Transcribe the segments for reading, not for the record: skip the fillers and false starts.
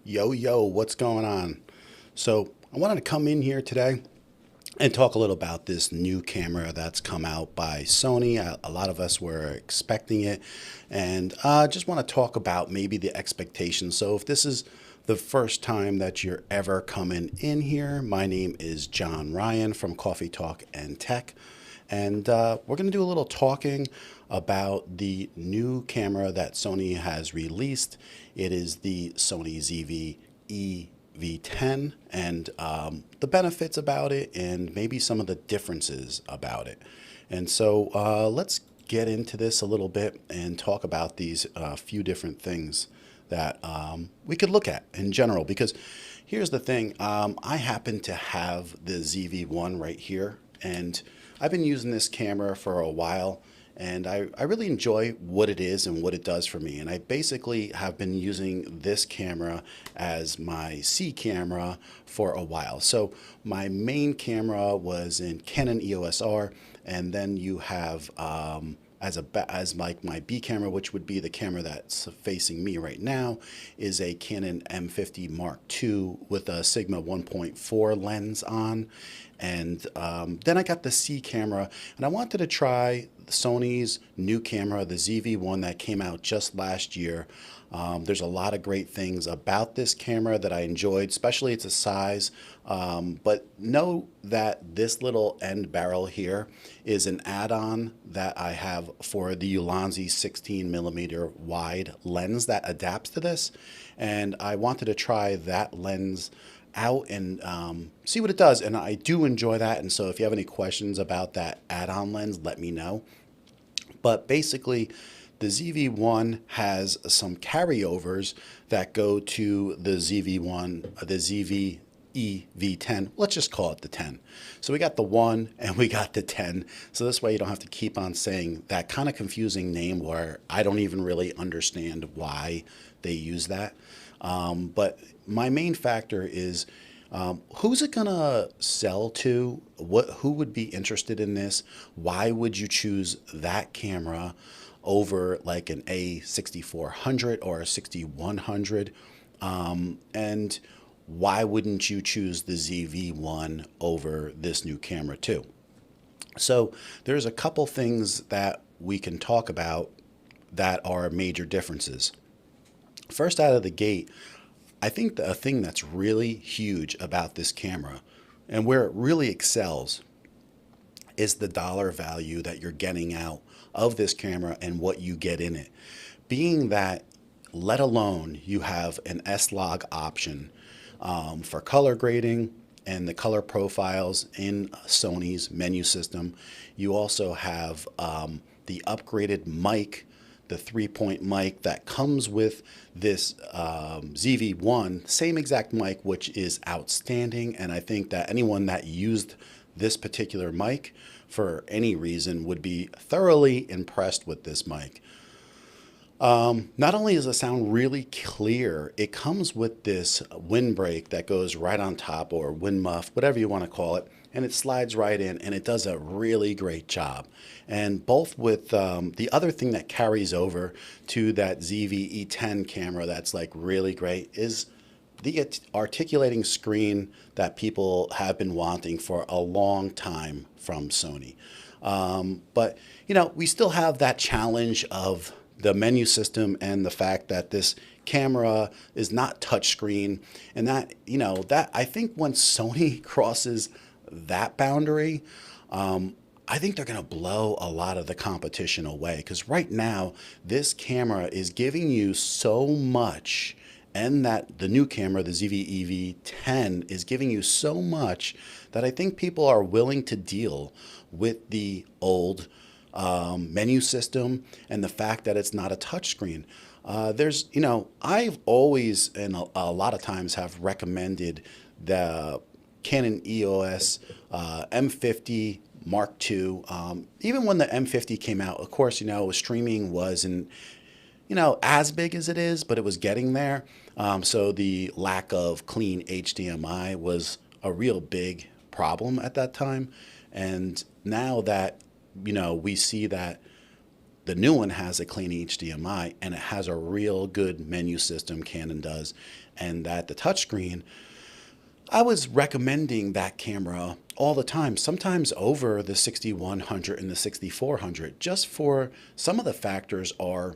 Yo, what's going on? So, I wanted to come in here today and talk a little about this new camera that's come out by Sony. A lot of us were expecting it, and just want to talk about maybe the expectations. So, if this is the first time that you're ever coming in here, my name is John Ryan from Coffee Talk and Tech. And we're going to do a little talking about the new camera that Sony has released. It is the Sony ZV-E10 and the benefits about it and maybe some of the differences about it. And so let's get into this a little bit and talk about these few different things that we could look at in general. Because here's the thing, I happen to have the ZV-1 right here, and I've been using this camera for a while, and I really enjoy what it is and what it does for me. And I basically have been using this camera as my C camera for a while. So my main camera was in Canon EOS R, and then you have as like my B camera, which would be the camera that's facing me right now, is a Canon M50 Mark II with a Sigma 1.4 lens on. And then I got the C camera, and I wanted to try Sony's new camera, the ZV-1 that came out just last year. There's a lot of great things about this camera that I enjoyed, especially its size. But know that this little end barrel here is an add-on that I have for the Ulanzi 16mm wide lens that adapts to this. And I wanted to try that lens out and see what it does. And I do enjoy that. And so if you have any questions about that add-on lens, let me know. But basically, the ZV-1 has some carryovers that go to the ZV-1, the ZV-E10. Let's just call it the 10. So we got the 1 and we got the 10. So this way you don't have to keep on saying that kind of confusing name where I don't even really understand why they use that. But my main factor is who's it gonna sell to? Who would be interested in this? Why would you choose that camera over like an A6400 or a 6100? And why wouldn't you choose the ZV-1 over this new camera too? So there's a couple things that we can talk about that are major differences. First out of the gate, I think the thing that's really huge about this camera and where it really excels is the dollar value that you're getting out of this camera and what you get in it. Being that, let alone you have an S-Log option for color grading and the color profiles in Sony's menu system. You also have the upgraded mic, the 3-point mic that comes with this ZV-1, same exact mic, which is outstanding. And I think that anyone that used this particular mic for any reason would be thoroughly impressed with this mic. Not only does it sound really clear, it comes with this windbreak that goes right on top, or wind muff, whatever you want to call it, and it slides right in, and it does a really great job. And both with the other thing that carries over to that ZV-E10 camera that's like really great is the articulating screen that people have been wanting for a long time from Sony. But, you know, we still have that challenge of the menu system and the fact that this camera is not touchscreen, and that, you know, that I think once Sony crosses that boundary, I think they're going to blow a lot of the competition away, because right now this camera is giving you so much, and that the new camera, the ZV-E10, is giving you so much that I think people are willing to deal with the old menu system and the fact that it's not a touchscreen. There's, you know, I've always and a lot of times have recommended the Canon EOS M50 Mark II. Even when the M50 came out, of course, you know, streaming wasn't, you know, as big as it is, but it was getting there. So the lack of clean HDMI was a real big problem at that time. And now that, you know, we see that the new one has a clean HDMI and it has a real good menu system, Canon does, and that the touchscreen, I was recommending that camera all the time, sometimes over the 6100 and the 6400, just for some of the factors are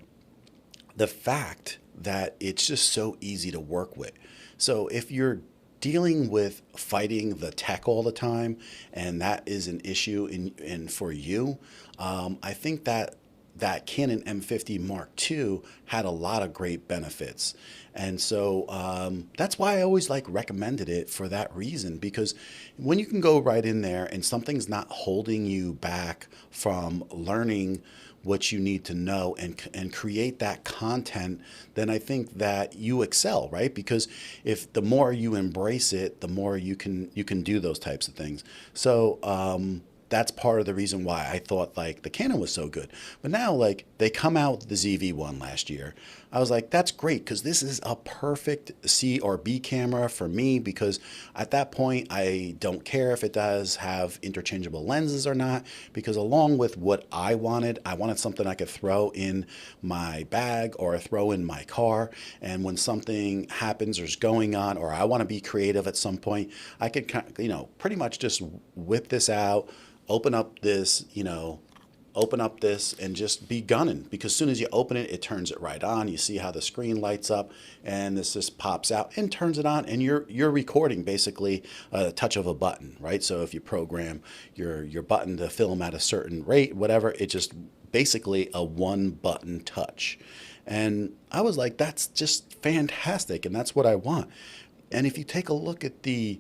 the fact that it's just so easy to work with. So if you're dealing with fighting the tech all the time, and that is an issue in for you, I think that that Canon M50 Mark II had a lot of great benefits. And so that's why I always like recommended it for that reason, because when you can go right in there and something's not holding you back from learning what you need to know and create that content, then I think that you excel, right? Because if the more you embrace it, the more you can do those types of things. So that's part of the reason why I thought like the Canon was so good. But now like they come out with the ZV-1 last year. I was like, that's great, because this is a perfect C or B camera for me, because at that point I don't care if it does have interchangeable lenses or not, because along with what I wanted something I could throw in my bag or throw in my car, and when something happens or is going on, or I want to be creative at some point, I could, you know, pretty much just whip this out, open up this, and just be gunning, because as soon as you open it, it turns it right on. You see how the screen lights up, and this just pops out and turns it on, and you're recording basically a touch of a button, right? So if you program your button to film at a certain rate, whatever, it just basically a one button touch. And I was like, that's just fantastic, and that's what I want. And if you take a look at the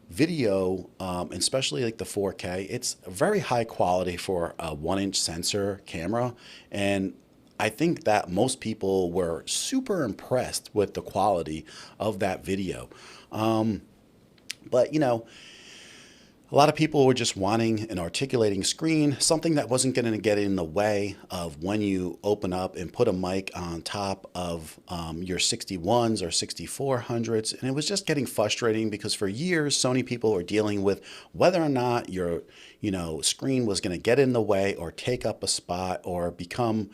video, especially like the 4K, it's very high quality for a 1-inch sensor camera. And I think that most people were super impressed with the quality of that video. But a lot of people were just wanting an articulating screen, something that wasn't going to get in the way of when you open up and put a mic on top of your 61s or 6400s. And it was just getting frustrating, because for years, Sony people were dealing with whether or not your screen was going to get in the way or take up a spot or become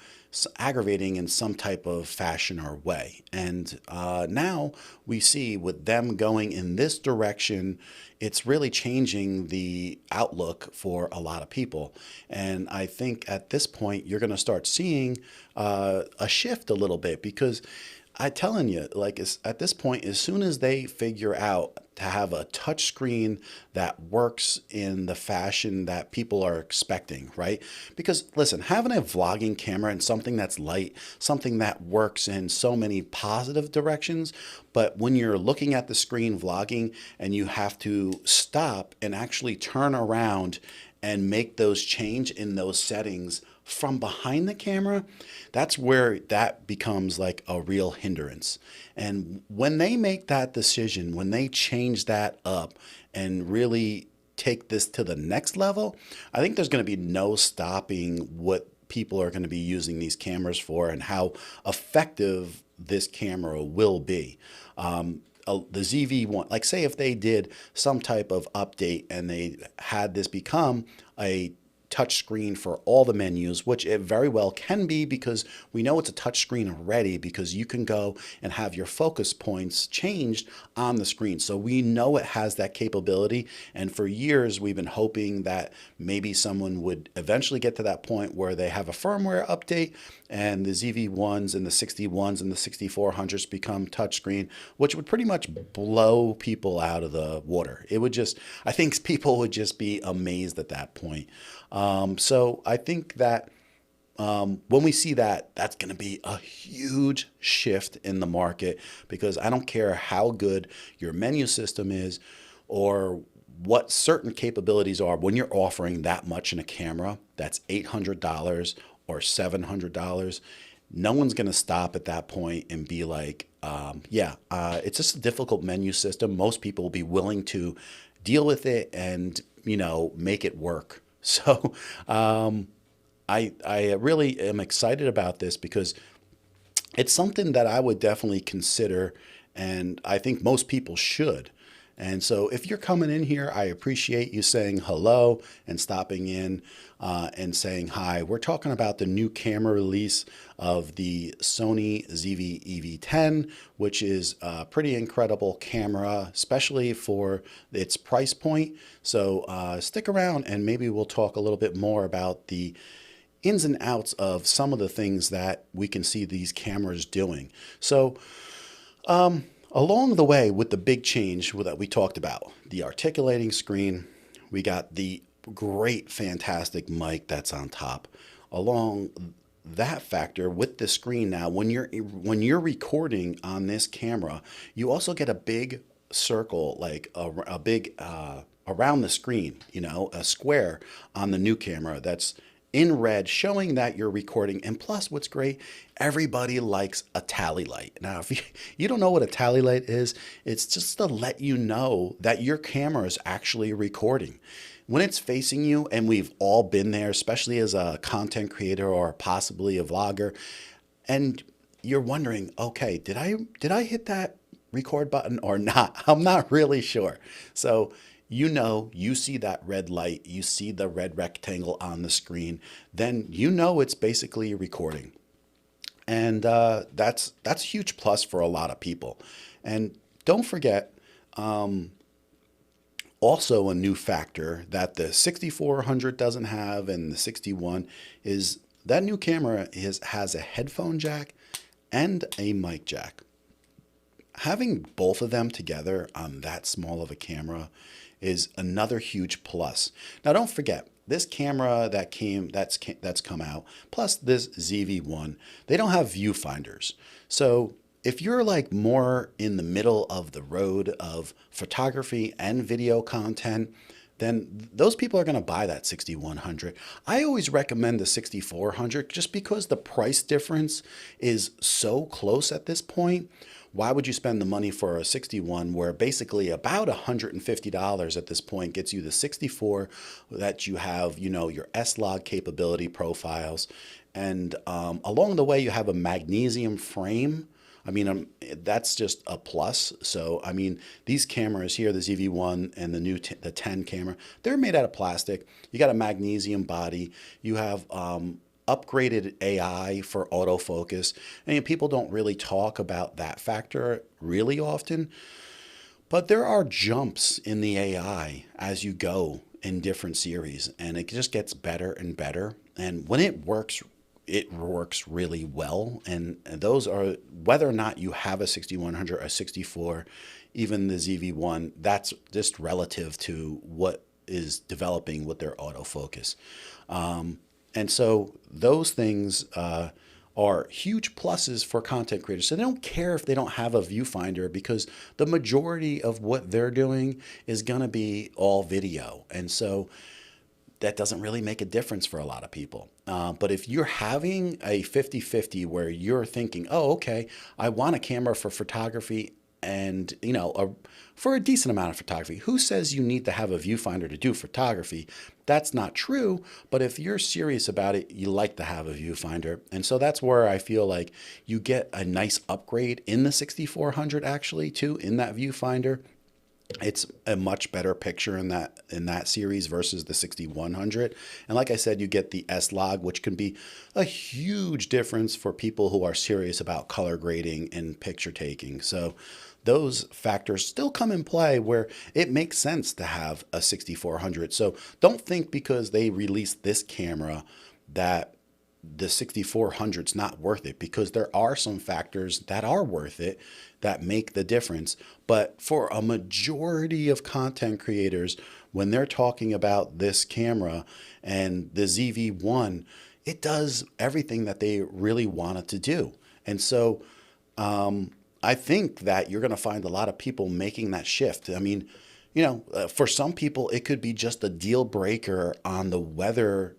aggravating in some type of fashion or way. And now we see with them going in this direction, it's really changing the outlook for a lot of people. And I think at this point, you're going to start seeing a shift a little bit, because I'm telling you, like at this point, as soon as they figure out to have a touch screen that works in the fashion that people are expecting, right? Because listen, having a vlogging camera and something that's light, something that works in so many positive directions, but when you're looking at the screen vlogging and you have to stop and actually turn around and make those change in those settings from behind the camera, that's where that becomes like a real hindrance. And when they make that decision, when they change that up and really take this to the next level, I think there's going to be no stopping what people are going to be using these cameras for and how effective this camera will be. The ZV1, like say if they did some type of update and they had this become a touch screen for all the menus, which it very well can be, because we know it's a touch screen already, because you can go and have your focus points changed on the screen. So we know it has that capability. And for years, we've been hoping that maybe someone would eventually get to that point where they have a firmware update and the ZV1s and the 61s and the 6400s become touchscreen, which would pretty much blow people out of the water. It would just, I think people would just be amazed at that point. So I think that when we see that, that's going to be a huge shift in the market, because I don't care how good your menu system is or what certain capabilities are. When you're offering that much in a camera that's $800 or $700, no one's going to stop at that point and be like, it's just a difficult menu system. Most people will be willing to deal with it and, make it work. So I really am excited about this, because it's something that I would definitely consider, and I think most people should. And so if you're coming in here, I appreciate you saying hello and stopping in and saying hi. We're talking about the new camera release of the Sony ZV-E10, which is a pretty incredible camera, especially for its price point. So stick around and maybe we'll talk a little bit more about the ins and outs of some of the things that we can see these cameras doing. So along the way with the big change that we talked about, the articulating screen, we got the great, fantastic mic that's on top. Along that factor with the screen now, when you're recording on this camera, you also get a big circle, like a big around the screen, a square on the new camera that's in red, showing that you're recording. And plus, what's great, everybody likes a tally light. Now, if you don't know what a tally light is, it's just to let you know that your camera is actually recording. When it's facing you, and we've all been there, especially as a content creator or possibly a vlogger, and you're wondering, okay, did I hit that record button or not? I'm not really sure. So you see that red light, you see the red rectangle on the screen, then it's basically recording. And that's a huge plus for a lot of people. And don't forget, also a new factor that the 6400 doesn't have and the 61 is that new camera has a headphone jack and a mic jack. Having both of them together on that small of a camera is another huge plus. Now, don't forget, this camera that's come out, plus this ZV1, they don't have viewfinders. So if you're like more in the middle of the road of photography and video content, then those people are going to buy that 6100. I always recommend the 6400 just because the price difference is so close at this point. Why would you spend the money for a 61 where basically about $150 at this point gets you the 64 that you have, your S-Log capability profiles. And along the way, you have a magnesium frame. That's just a plus. So, these cameras here, the ZV-1 and the 10 camera, they're made out of plastic. You got a magnesium body. You have upgraded AI for autofocus. And people don't really talk about that factor really often, but there are jumps in the AI as you go in different series, and it just gets better and better. And when it works really well. And those are, whether or not you have a 6100 or a 64, even the ZV-1, that's just relative to what is developing with their autofocus. And so those things are huge pluses for content creators. So they don't care if they don't have a viewfinder because the majority of what they're doing is going to be all video. And so that doesn't really make a difference for a lot of people. But if you're having a 50-50 where you're thinking, oh, okay, I want a camera for photography and, for a decent amount of photography. Who says you need to have a viewfinder to do photography? That's not true. But if you're serious about it, you like to have a viewfinder. And so that's where I feel like you get a nice upgrade in the 6400 actually too, in that viewfinder. It's a much better picture in that series versus the 6100. And like I said, you get the S-Log, which can be a huge difference for people who are serious about color grading and picture taking. So those factors still come in play where it makes sense to have a 6400. So don't think because they released this camera that the 6400 is not worth it, because there are some factors that are worth it that make the difference. But for a majority of content creators, when they're talking about this camera and the ZV-1, it does everything that they really want it to do. And so I think that you're going to find a lot of people making that shift. For some people, it could be just a deal breaker on the weather,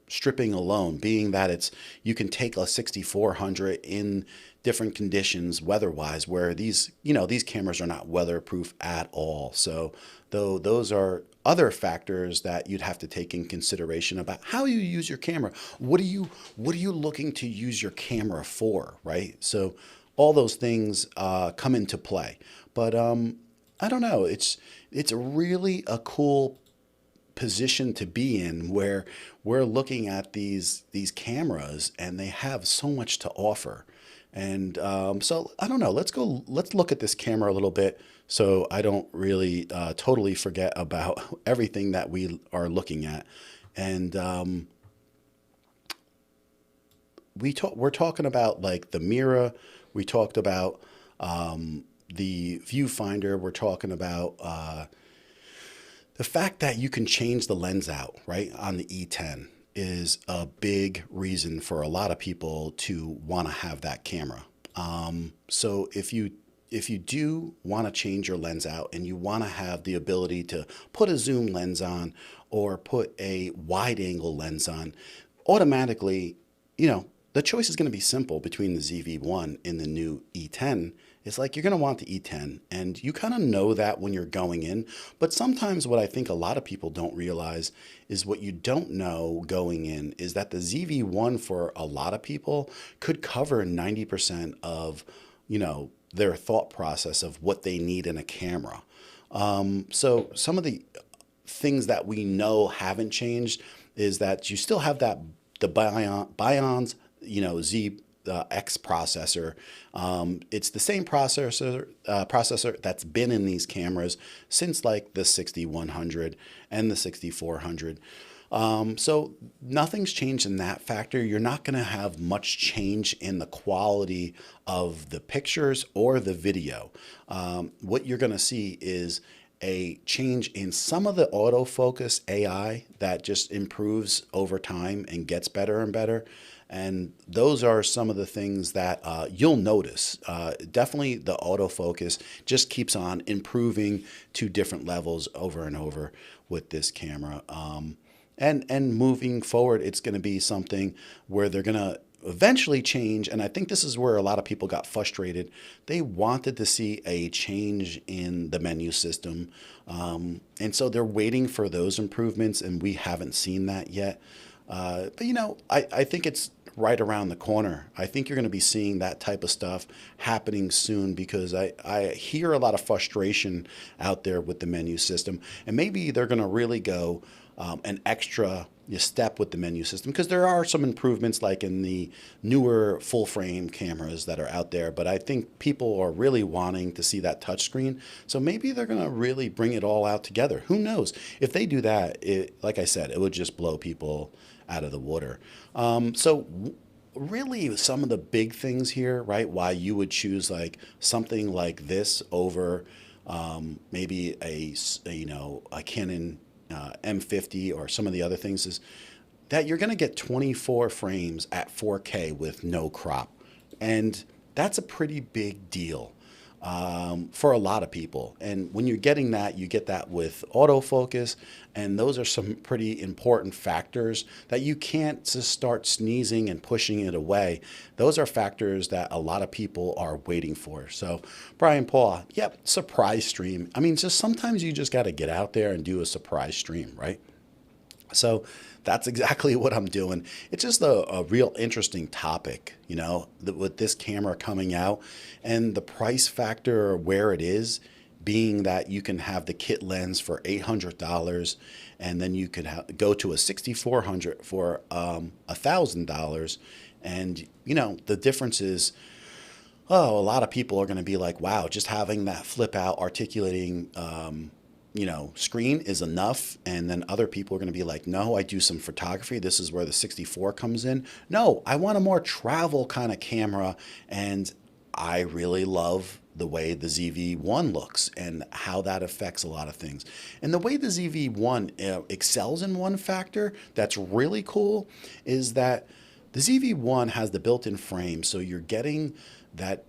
stripping alone, being that you can take a 6400 in different conditions weather-wise, where these cameras are not weatherproof at all. So those are other factors that you'd have to take in consideration about how you use your camera. What are you looking to use your camera for, right? So all those things come into play. But I don't know. It's really a cool position to be in where we're looking at these cameras and they have so much to offer. And so I don't know. Let's look at this camera a little bit so I don't really totally forget about everything that we are looking at. And we're talking about like the mirror. We talked about the viewfinder. We're talking about the fact that you can change the lens out, right, on the E10 is a big reason for a lot of people to want to have that camera. So if you do want to change your lens out and you want to have the ability to put a zoom lens on or put a wide angle lens on, automatically, the choice is going to be simple between the ZV-1 and the new E10. It's like you're going to want the E10, and you kind of know that when you're going in. But sometimes what I think a lot of people don't realize is what you don't know going in is that the ZV-1 for a lot of people could cover 90% of, their thought process of what they need in a camera. So some of the things that we know haven't changed is that you still have the Bion's, Z X processor. It's the same processor that's been in these cameras since like the 6100 and the 6400. So nothing's changed in that factor. You're not going to have much change in the quality of the pictures or the video. What you're going to see is a change in some of the autofocus AI that just improves over time and gets better and better. And those are some of the things that you'll notice. Definitely the autofocus just keeps on improving to different levels over and over with this camera. And moving forward, it's going to be something where they're going to eventually change. And I think this is where a lot of people got frustrated. They wanted to see a change in the menu system. And so they're waiting for those improvements, and we haven't seen that yet. But, I think it's right around the corner. I think you're going to be seeing that type of stuff happening soon because I hear a lot of frustration out there with the menu system. And maybe they're going to really go an extra step with the menu system because there are some improvements like in the newer full frame cameras that are out there, but I think people are really wanting to see that touchscreen. So maybe they're going to really bring it all out together. Who knows? If they do that, like I said, it would just blow people out of the water. So really some of the big things here, right? Why you would choose like something like this over maybe a Canon M50 or some of the other things is that you're going to get 24 frames at 4K with no crop. And that's a pretty big deal for a lot of people. And when you're getting that, you get that with autofocus. And those are some pretty important factors that you can't just start sneezing and pushing it away. Those are factors that a lot of people are waiting for. So Brian Paul, yep, surprise stream. I mean, just sometimes you just got to get out there and do a surprise stream, right? So that's exactly what I'm doing. It's just a real interesting topic, with this camera coming out and the price factor where it is, being that you can have the kit lens for $800 and then you could go to a 6400 for $1,000. And, the difference is, a lot of people are going to be like, wow, just having that flip out articulating screen is enough. And then other people are going to be like, no, I do some photography. This is where the 64 comes in. No, I want a more travel kind of camera. And I really love the way the ZV-1 looks and how that affects a lot of things. And the way the ZV-1 excels in one factor that's really cool is that the ZV-1 has the built-in frame. So you're getting that,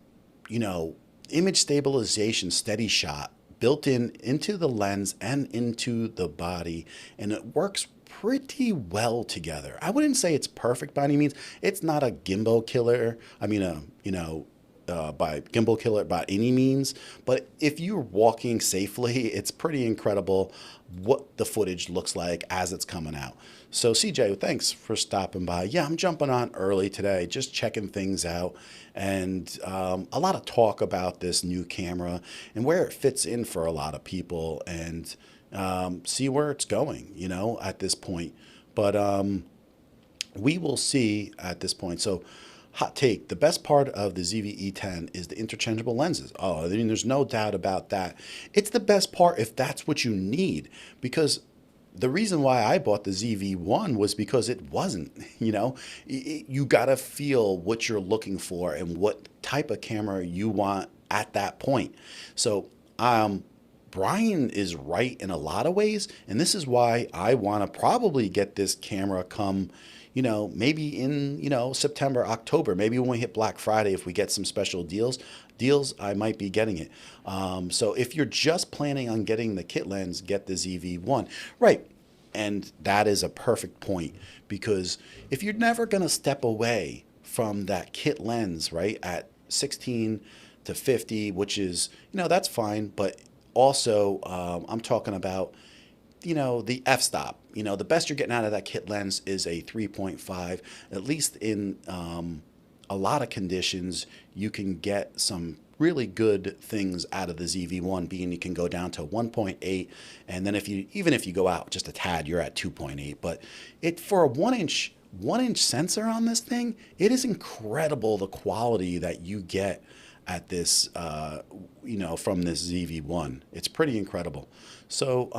image stabilization steady shot built into the lens and into the body, and it works pretty well together. I wouldn't say it's perfect by any means. It's not a gimbal killer. I mean, a by gimbal killer by any means, but if you're walking safely, it's pretty incredible what the footage looks like as it's coming out. So CJ, thanks for stopping by. Yeah, I'm jumping on early today, just checking things out, and a lot of talk about this new camera and where it fits in for a lot of people, and see where it's going, at this point. But we will see at this point. So, hot take, the best part of the ZV-E10 is the interchangeable lenses. Oh, I mean, there's no doubt about that. It's the best part if that's what you need, because the reason why I bought the ZV1 was because it wasn't, you got to feel what you're looking for and what type of camera you want at that point. So, Brian is right in a lot of ways, and this is why I want to probably get this camera come, maybe in, September, October, maybe when we hit Black Friday, if we get some special deals, I might be getting it. So if you're just planning on getting the kit lens, get the ZV1. Right. And that is a perfect point, because if you're never going to step away from that kit lens, right, at 16 to 50, which is, that's fine. But also, I'm talking about, the f-stop. The best you're getting out of that kit lens is a 3.5. At least in a lot of conditions, you can get some really good things out of the ZV1, being you can go down to 1.8, and then even if you go out just a tad, you're at 2.8. But for a 1-inch sensor on this thing, it is incredible the quality that you get at this, from this ZV1. It's pretty incredible. So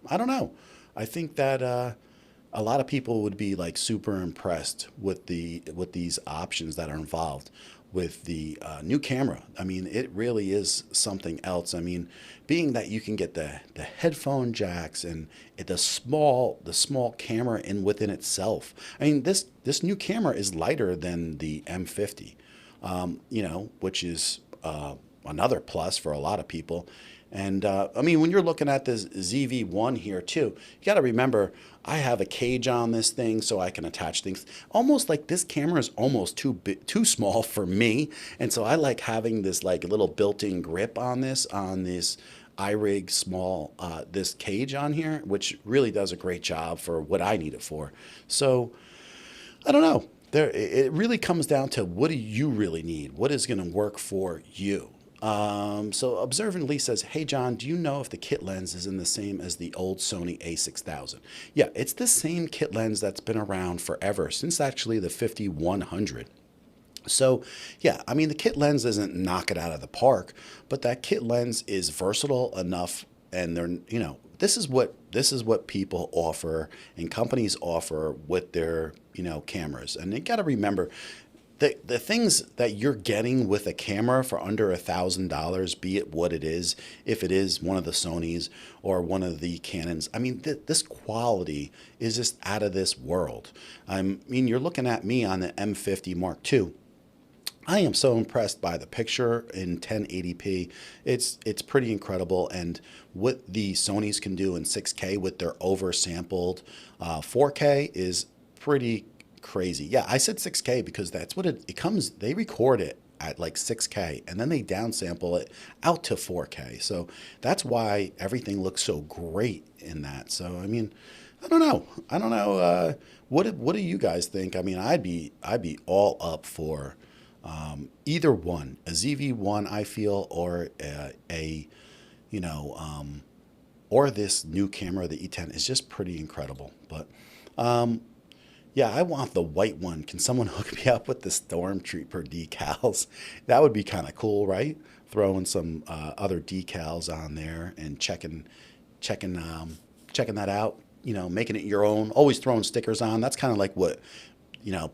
I don't know. I think that a lot of people would be like super impressed with these options that are involved with the new camera. I mean, it really is something else. I mean, being that you can get the headphone jacks and the small camera within itself. I mean, this new camera is lighter than the M50, which is another plus for a lot of people. And I mean, when you're looking at this ZV1 here too, you got to remember, I have a cage on this thing so I can attach things. Almost like this camera is almost too small for me, and so I like having this like little built-in grip on this iRig small this cage on here, which really does a great job for what I need it for. So I don't know. It really comes down to, what do you really need? What is going to work for you? So Observant Lee says, hey John, do you know if the kit lens is in the same as the old Sony A6000? Yeah, it's the same kit lens that's been around forever, since actually the 5100. So yeah, I mean, the kit lens doesn't knock it out of the park, but that kit lens is versatile enough, and this is what people offer and companies offer with their, cameras. And you got to remember, the things that you're getting with a camera for under $1,000, be it what it is, if it is one of the Sonys or one of the Canons, I mean, this quality is just out of this world. I mean, you're looking at me on the M50 Mark II. I am so impressed by the picture in 1080p. It's pretty incredible, and what the Sonys can do in 6K with their oversampled 4K is pretty crazy. Yeah, I said 6K because that's what it comes. They record it at like 6K, and then they downsample it out to 4K. So that's why everything looks so great in that. So I mean, I don't know. What do you guys think? I mean, I'd be all up for either one, a ZV1, I feel, or or this new camera, the E10 is just pretty incredible. But yeah, I want the white one. Can someone hook me up with the Stormtrooper decals? That would be kind of cool, right? Throwing some other decals on there and checking that out. Making it your own. Always throwing stickers on. That's kind of like what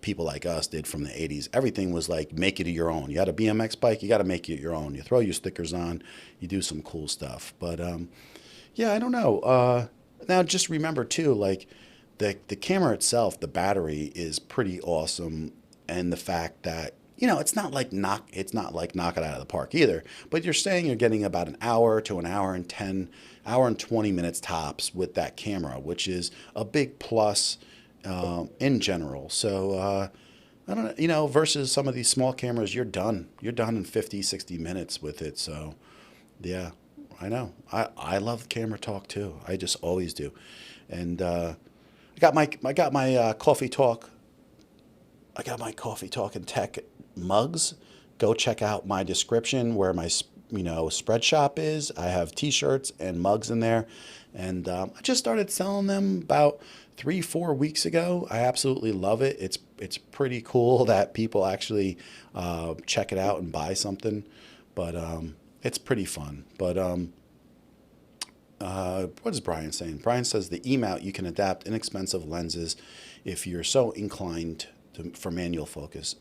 people like us did from the 80s. Everything was like, make it your own. You had a BMX bike, you got to make it your own. You throw your stickers on, you do some cool stuff. But yeah, I don't know. Now just remember too, like the camera itself, the battery is pretty awesome, and the fact that it's not like knock it out of the park either. But you're saying you're getting about an hour to an hour and 20 minutes tops with that camera, which is a big plus in general. So I don't know, versus some of these small cameras, you're done. You're done in 50, 60 minutes with it. So, yeah, I know. I love camera talk too. I just always do. And I got my coffee talk. I got my coffee talk and tech mugs. Go check out my description where my spread shop is. I have T-shirts and mugs in there, and I just started selling them about 3, 4 weeks ago. I absolutely love it. It's pretty cool that people actually check it out and buy something, but it's pretty fun. But what is Brian saying? Brian says the E-mount, you can adapt inexpensive lenses if you're so inclined for manual focus.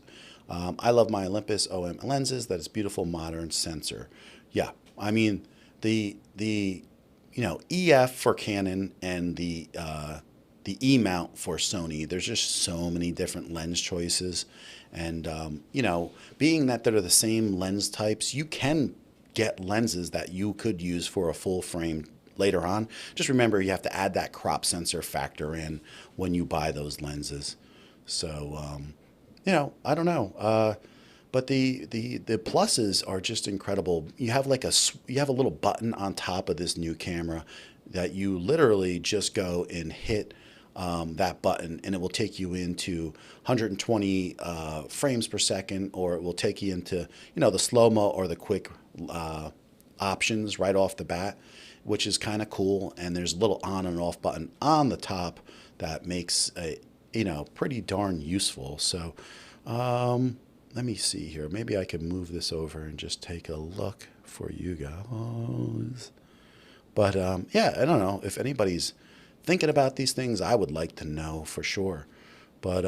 I love my Olympus OM lenses. That is beautiful modern sensor. Yeah, I mean the EF for Canon and the E mount for Sony. There's just so many different lens choices, and being that they're the same lens types, you can get lenses that you could use for a full frame later on. Just remember, you have to add that crop sensor factor in when you buy those lenses. So, I don't know. But the pluses are just incredible. You have you have a little button on top of this new camera that you literally just go and hit that button, and it will take you into 120 frames per second, or it will take you into the slow-mo or the quick options right off the bat, which is kind of cool. And there's a little on and off button on the top that makes a pretty darn useful. So let me see here. Maybe I can move this over and just take a look for you guys. But yeah, I don't know if anybody's thinking about these things. I would like to know for sure. But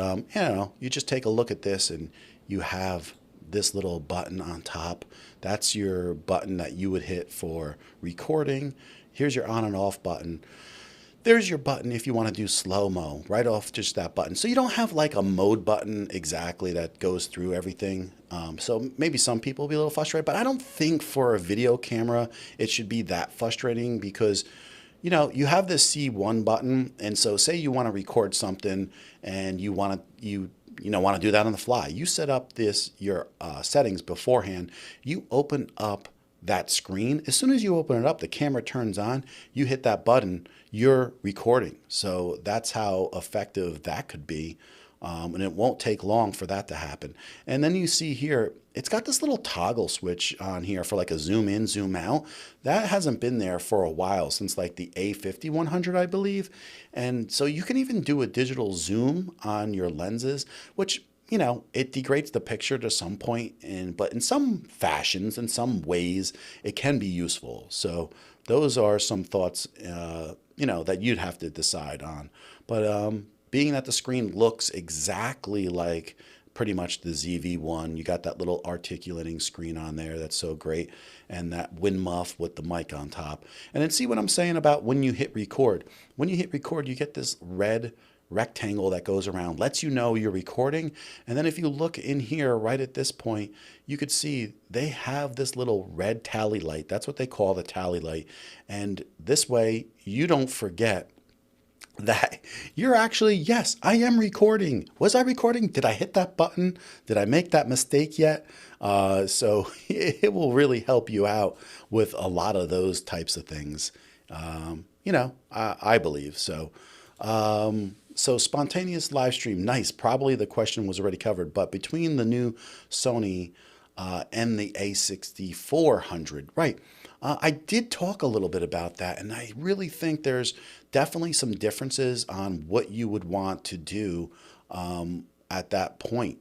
you just take a look at this, and you have this little button on top. That's your button that you would hit for recording. Here's your on and off button. There's your button if you want to do slow-mo, right off just that button. So you don't have like a mode button exactly that goes through everything. So maybe some people will be a little frustrated, but I don't think for a video camera it should be that frustrating, because you have this C1 button, and so say you want to record something and you want to do that on the fly. You set up your settings beforehand. You open up that screen. As soon as you open it up, the camera turns on, you hit that button, you're recording. So that's how effective that could be. And it won't take long for that to happen. And then you see here, it's got this little toggle switch on here for like a zoom in, zoom out. That hasn't been there for a while, since like the A5100, I believe. And so you can even do a digital zoom on your lenses, which it degrades the picture to some point, but in some fashions, in some ways, it can be useful. So those are some thoughts, that you'd have to decide on. But being that the screen looks exactly like pretty much the ZV-1, you got that little articulating screen on there. That's so great. And that wind muff with the mic on top. And then see what I'm saying about when you hit record. When you hit record, you get this red rectangle that goes around, lets you know you're recording. And then if you look in here right at this point, you could see they have this little red tally light. That's what they call the tally light. And this way you don't forget that you're actually, yes, I am recording. Was I recording? Did I hit that button? Did I make that mistake yet? So it will really help you out with a lot of those types of things. I believe so. So spontaneous live stream, nice. Probably the question was already covered, but between the new Sony and the A6400, right? I did talk a little bit about that, and I really think there's definitely some differences on what you would want to do at that point.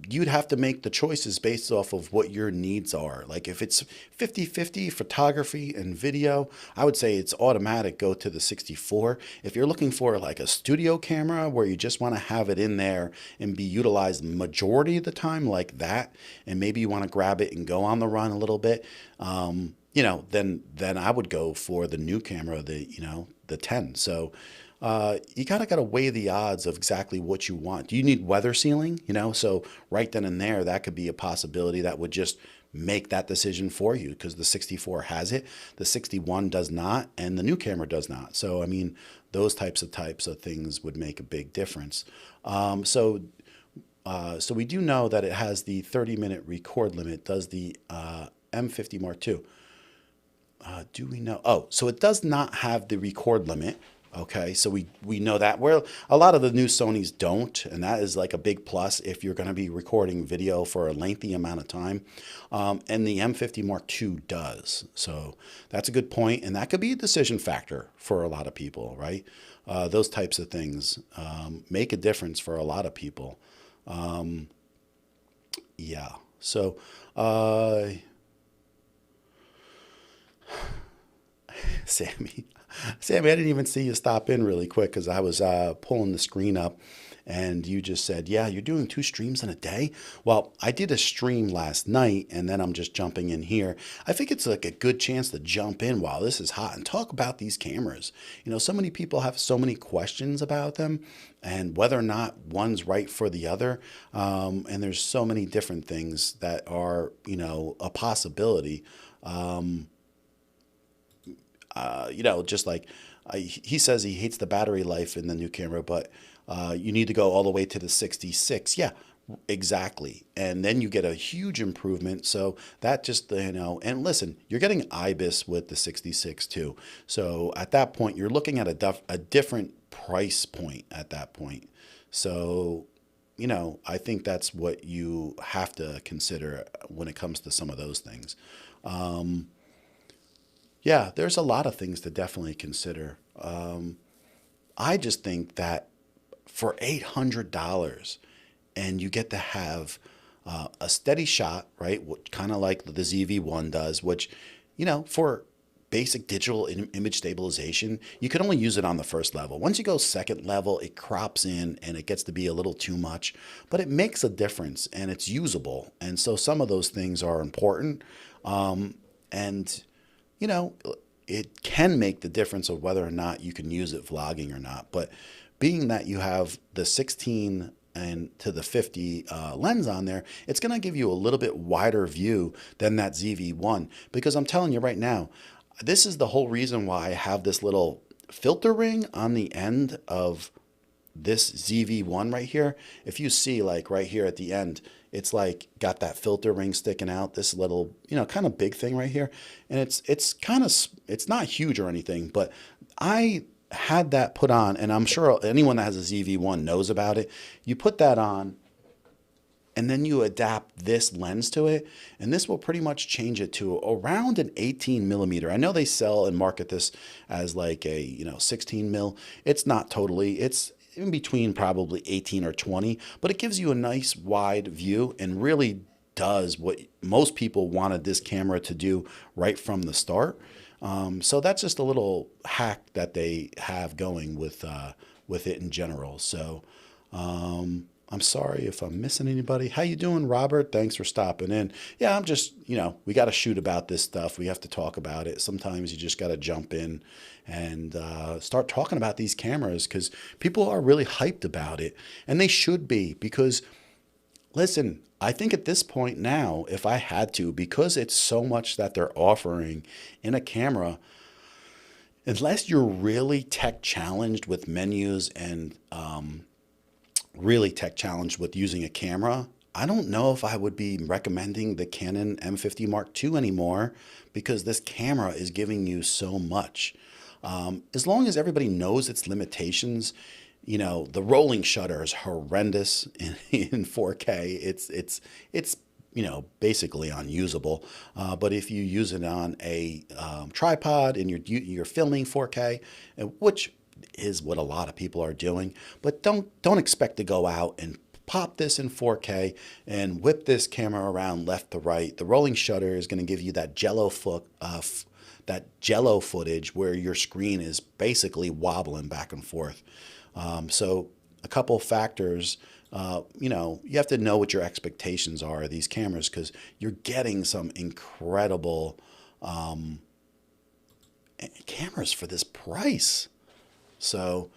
You'd have to make the choices based off of what your needs are. Like if it's 50-50 photography and video, I would say it's automatic, go to the 64. If you're looking for like a studio camera where you just want to have it in there and be utilized majority of the time like that, and maybe you want to grab it and go on the run a little bit, then I would go for the new camera, the 10. So you kind of got to weigh the odds of exactly what you want. Do you need weather sealing? You know, so right then and there, that could be a possibility that would just make that decision for you because the 64 has it, the 61 does not, and the new camera does not. So, I mean, those types of things would make a big difference. So we do know that it has the 30-minute record limit. Does the M50 Mark II? Do we know? Oh, so it does not have the record limit. Okay, so we know that. Where a lot of the new Sonys don't, and that is like a big plus if you're going to be recording video for a lengthy amount of time. And the M50 Mark II does. So that's a good point, and that could be a decision factor for a lot of people, right? Those types of things make a difference for a lot of people. Yeah. So, Sammy, Sammy, I didn't even see you stop in really quick because I was pulling the screen up and you just said, yeah, you're doing 2 streams in a day. Well, I did a stream last night and then I'm just jumping in here. I think it's like a good chance to jump in while this is hot and talk about these cameras. You know, so many people have so many questions about them and whether or not one's right for the other. And there's so many different things that are, you know, a possibility. You know, just like he says he hates the battery life in the new camera, but you need to go all the way to the 66. Yeah, exactly. And then you get a huge improvement. So that just, you know, and listen, you're getting IBIS with the 66 too. So at that point, you're looking at a different price point at that point. So, you know, I think that's what you have to consider when it comes to some of those things. Yeah, there's a lot of things to definitely consider. I just think that for $800 and you get to have a steady shot, right? Kind of like the ZV-1 does, which, you know, for basic digital image stabilization, you can only use it on the first level. Once you go second level, it crops in and it gets to be a little too much, but it makes a difference and it's usable. And so some of those things are important. And you know, it can make the difference of whether or not you can use it vlogging or not. But being that you have the 16 and to the 50 lens on there, it's going to give you a little bit wider view than that ZV-1. Because I'm telling you right now, this is the whole reason why I have this little filter ring on the end of this ZV-1 right here. If you see like right here at the end, it's like got that filter ring sticking out, this little, you know, kind of big thing right here. And it's kind of, it's not huge or anything, but I had that put on and I'm sure anyone that has a ZV-1 knows about it. You put that on and then you adapt this lens to it and this will pretty much change it to around an 18 millimeter. I know they sell and market this as like a, you know, 16 mil. It's not totally, it's in between probably 18 or 20, but it gives you a nice wide view and really does what most people wanted this camera to do right from the start. So that's just a little hack that they have going with it in general. So I'm sorry if I'm missing anybody. How you doing, Robert? Thanks for stopping in. Yeah, I'm just, you know, we got to shoot about this stuff. We have to talk about it. Sometimes you just got to jump in and start talking about these cameras because people are really hyped about it. And they should be because, listen, I think at this point now, if I had to, because it's so much that they're offering in a camera, unless you're really tech challenged with menus and really tech challenged with using a camera, I don't know if I would be recommending the Canon M50 Mark II anymore because this camera is giving you so much. As long as everybody knows its limitations, you know, the rolling shutter is horrendous in 4K. It's you know, basically unusable. But if you use it on a tripod and you're filming 4K, which is what a lot of people are doing, but don't expect to go out and pop this in 4K and whip this camera around left to right. The rolling shutter is going to give you that jello footage where your screen is basically wobbling back and forth. So a couple factors, you know, you have to know what your expectations are of these cameras because you're getting some incredible cameras for this price. So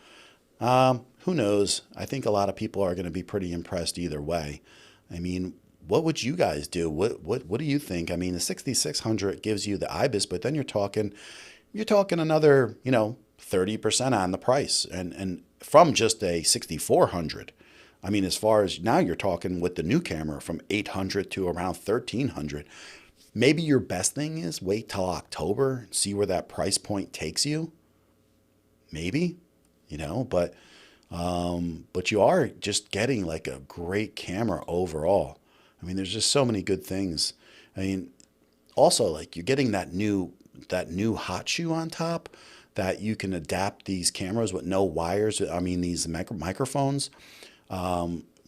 Who knows? I think a lot of people are going to be pretty impressed either way. I mean, what would you guys do? What do you think? I mean, the 6600 gives you the IBIS, but then you're talking another, 30% on the price, and from just a 6400. I mean, as far as now, you're talking with the new camera from 800 to around 1300. Maybe your best thing is wait till October, see where that price point takes you. Maybe, but you are just getting like a great camera overall. I mean, there's just so many good things. I mean, also like you're getting that new hot shoe on top that you can adapt these cameras with no wires. I mean, these microphones,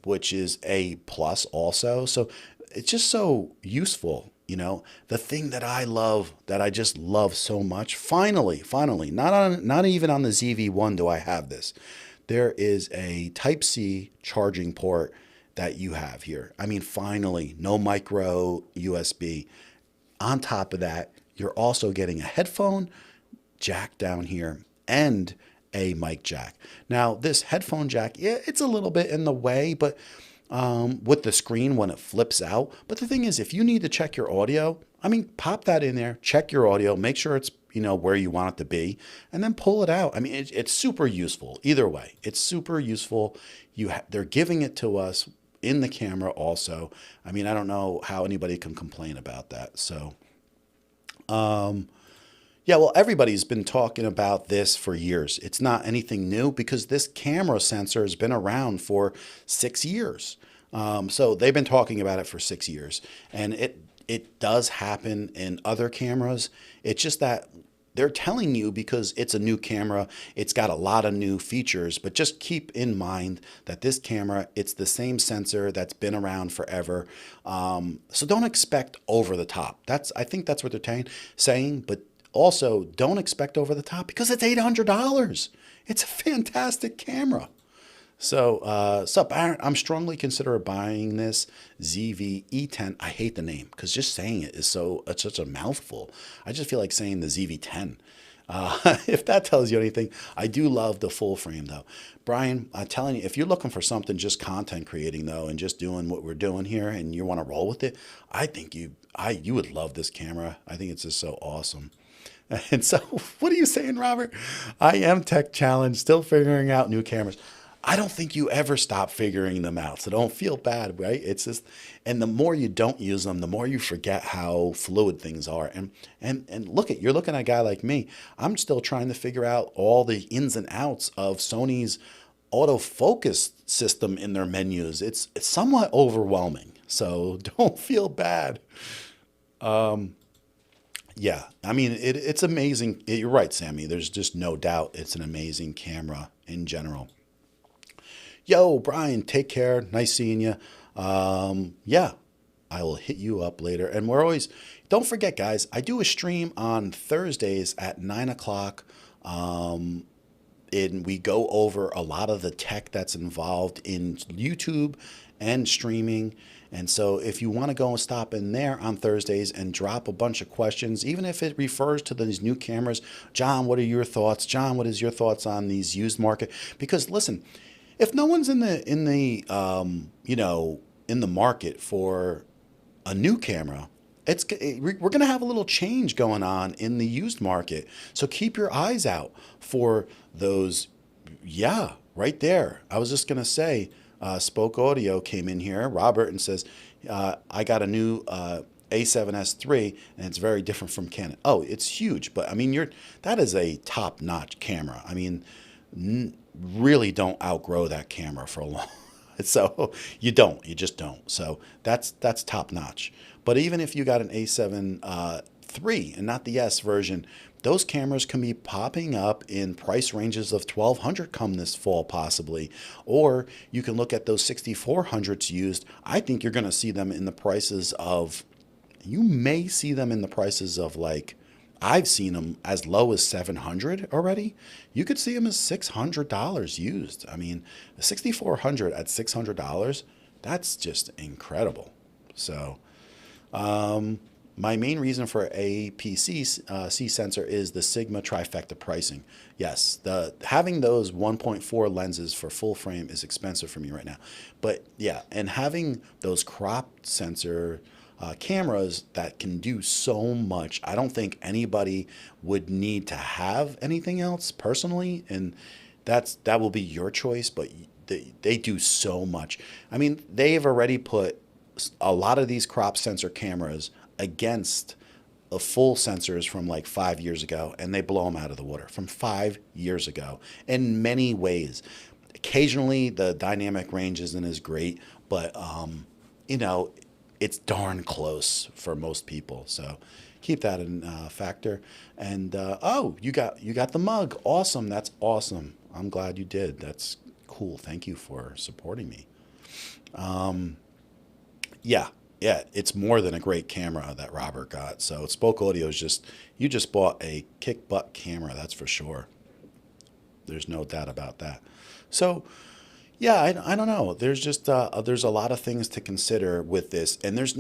which is a plus also. So it's just so useful. The thing that I love, that I just love so much. Finally, not even on the ZV1 do I have this. There is a Type C charging port that you have here. I mean, finally, no micro USB. On top of that, you're also getting a headphone jack down here and a mic jack. Now, this headphone jack, yeah, it's a little bit in the way, but with the screen when it flips out. But the thing is, if you need to check your audio, I mean, pop that in there, check your audio, make sure it's where you want it to be, and then pull it out. I mean, it's super useful either way. It's super useful. They're giving it to us in the camera also. I mean, I don't know how anybody can complain about that. So, yeah, well, everybody's been talking about this for years. It's not anything new because this camera sensor has been around for 6 years. So they've been talking about it for 6 years, and it does happen in other cameras. It's just that they're telling you because it's a new camera, it's got a lot of new features, but just keep in mind that this camera, it's the same sensor that's been around forever. So don't expect over the top. I think that's what they're saying, but also don't expect over the top because it's $800. It's a fantastic camera. So, sup, Aaron, I'm strongly considering buying this ZV-E10. I hate the name because just saying it is it's such a mouthful. I just feel like saying the ZV-10. If that tells you anything, I do love the full frame though. Brian, I'm telling you, if you're looking for something just content creating though, and just doing what we're doing here and you want to roll with it, I think you would love this camera. I think it's just so awesome. And so, what are you saying, Robert? I am tech challenged, still figuring out new cameras. I don't think you ever stop figuring them out. So don't feel bad, right? It's just, and the more you don't use them, the more you forget how fluid things are. And you're looking at a guy like me. I'm still trying to figure out all the ins and outs of Sony's autofocus system in their menus. It's somewhat overwhelming. So don't feel bad. Yeah, I mean, it's amazing. You're right, Sammy. There's just no doubt it's an amazing camera in general. Yo, Brian, take care. Nice seeing you. Yeah, I will hit you up later. And don't forget, guys, I do a stream on Thursdays at 9 o'clock. And we go over a lot of the tech that's involved in YouTube and streaming. And so if you want to go and stop in there on Thursdays and drop a bunch of questions, even if it refers to these new cameras, John, what are your thoughts? John, what is your thoughts on these used market? Because listen, if no one's in the market for a new camera, we're going to have a little change going on in the used market. So keep your eyes out for those. Yeah, right there. I was just going to say, Spoke Audio came in here, Robert, and says, I got a new A7S III, and it's very different from Canon. Oh, it's huge, but I mean, that is a top-notch camera. I mean, really don't outgrow that camera for a long. So you just don't. So that's top notch. But even if you got an A7 III and not the S version, those cameras can be popping up in price ranges of 1,200 come this fall possibly. Or you can look at those 6400s used. I think you're going to see them in the prices of, you may see them in the prices of like, I've seen them as low as 700 already. You could see them as $600 used. I mean, a 6400 at $600, that's just incredible. So, My main reason for APC C sensor is the Sigma trifecta pricing. Yes, the having those 1.4 lenses for full frame is expensive for me right now. But yeah, and having those crop sensor cameras that can do so much, I don't think anybody would need to have anything else personally, and that will be your choice. But they do so much. I mean, they've already put a lot of these crop sensor cameras against the full sensors from like 5 years ago, and they blow them out of the water from 5 years ago in many ways. Occasionally, the dynamic range isn't as great, but you know, it's darn close for most people. So keep that in factor. And oh, you got the mug. Awesome. That's awesome. I'm glad you did. That's cool. Thank you for supporting me. Yeah, yeah, it's more than a great camera that Robert got. So Spoke Audio is just, you just bought a kick butt camera, that's for sure. There's no doubt about that. So yeah, I don't know. There's just there's a lot of things to consider with this, and there's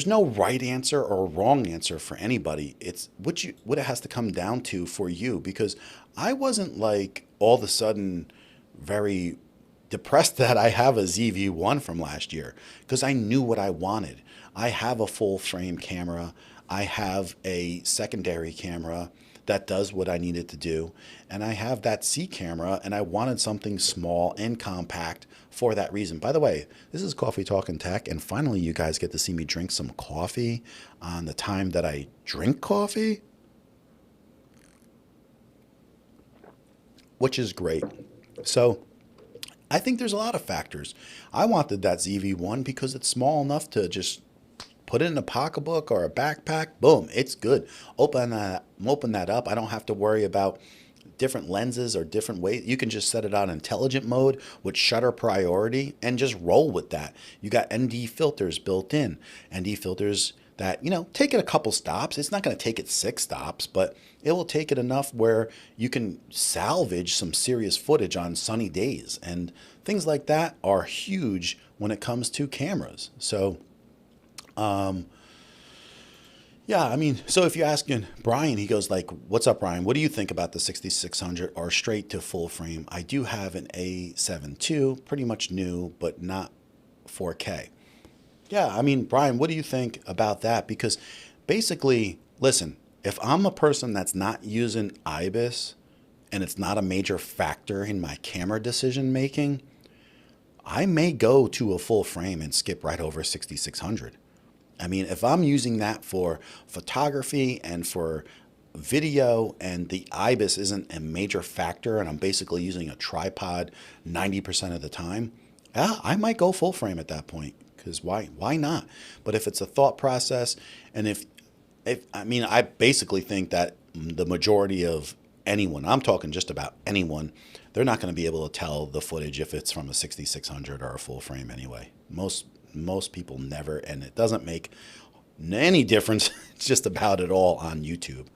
no right answer or wrong answer for anybody. It's what it has to come down to for you, because I wasn't like all of a sudden very depressed that I have a ZV-1 from last year, because I knew what I wanted. I have a full frame camera. I have a secondary camera that does what I needed to do. And I have that C camera, and I wanted something small and compact for that reason. By the way, this is Coffee Talking Tech, and finally you guys get to see me drink some coffee on the time that I drink coffee, which is great. So I think there's a lot of factors. I wanted that ZV-1 because it's small enough to just put it in a pocketbook or a backpack. Boom, it's good. Open that up. I don't have to worry about different lenses or different ways. You can just set it on intelligent mode with shutter priority and just roll with that. You got ND filters built in. ND filters that, take it a couple stops. It's not going to take it 6 stops, but it will take it enough where you can salvage some serious footage on sunny days. And things like that are huge when it comes to cameras. So, yeah, I mean, so if you're asking Brian, he goes like, what's up, Brian? What do you think about the 6600 or straight to full frame? I do have an A7 II, pretty much new, but not 4K. Yeah, I mean, Brian, what do you think about that? Because basically, listen, if I'm a person that's not using IBIS and it's not a major factor in my camera decision making, I may go to a full frame and skip right over 6600. I mean, if I'm using that for photography and for video and the IBIS isn't a major factor and I'm basically using a tripod 90% of the time, yeah, I might go full frame at that point, because why not? But if it's a thought process, and if I mean, I basically think that the majority of anyone, I'm talking just about anyone, they're not going to be able to tell the footage if it's from a 6600 or a full frame anyway. Most people never, and it doesn't make any difference just about at all on YouTube.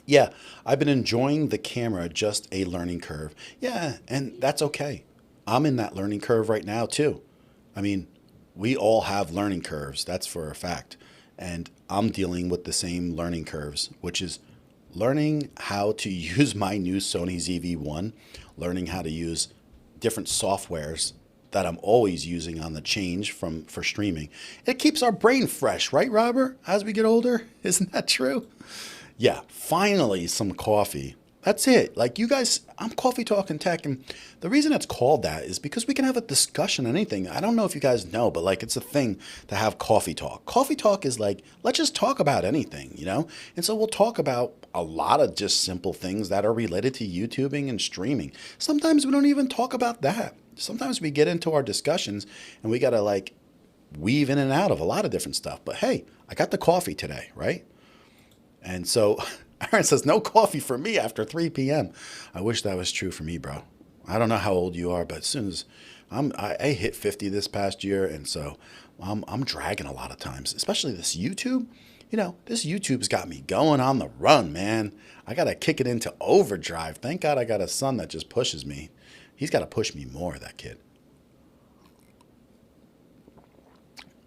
Yeah, I've been enjoying the camera, just a learning curve. Yeah, and that's okay. I'm in that learning curve right now too. I mean, we all have learning curves, that's for a fact. And I'm dealing with the same learning curves, which is learning how to use my new Sony ZV-1, learning how to use different softwares that I'm always using on the change for streaming. It keeps our brain fresh, right, Robert, as we get older? Isn't that true? Yeah, finally some coffee. That's it. Like, you guys, I'm Coffee Talking Tech, and the reason it's called that is because we can have a discussion on anything. I don't know if you guys know, but like, it's a thing to have coffee talk. Coffee talk is like, let's just talk about anything, And so we'll talk about a lot of just simple things that are related to YouTubing and streaming. Sometimes we don't even talk about that. Sometimes we get into our discussions and we got to like weave in and out of a lot of different stuff. But hey, I got the coffee today, right? And so Aaron says, no coffee for me after 3 p.m. I wish that was true for me, bro. I don't know how old you are, but as soon as I hit 50 this past year, and so I'm dragging a lot of times, especially this YouTube. This YouTube's got me going on the run, man. I got to kick it into overdrive. Thank God I got a son that just pushes me. He's got to push me more, that kid.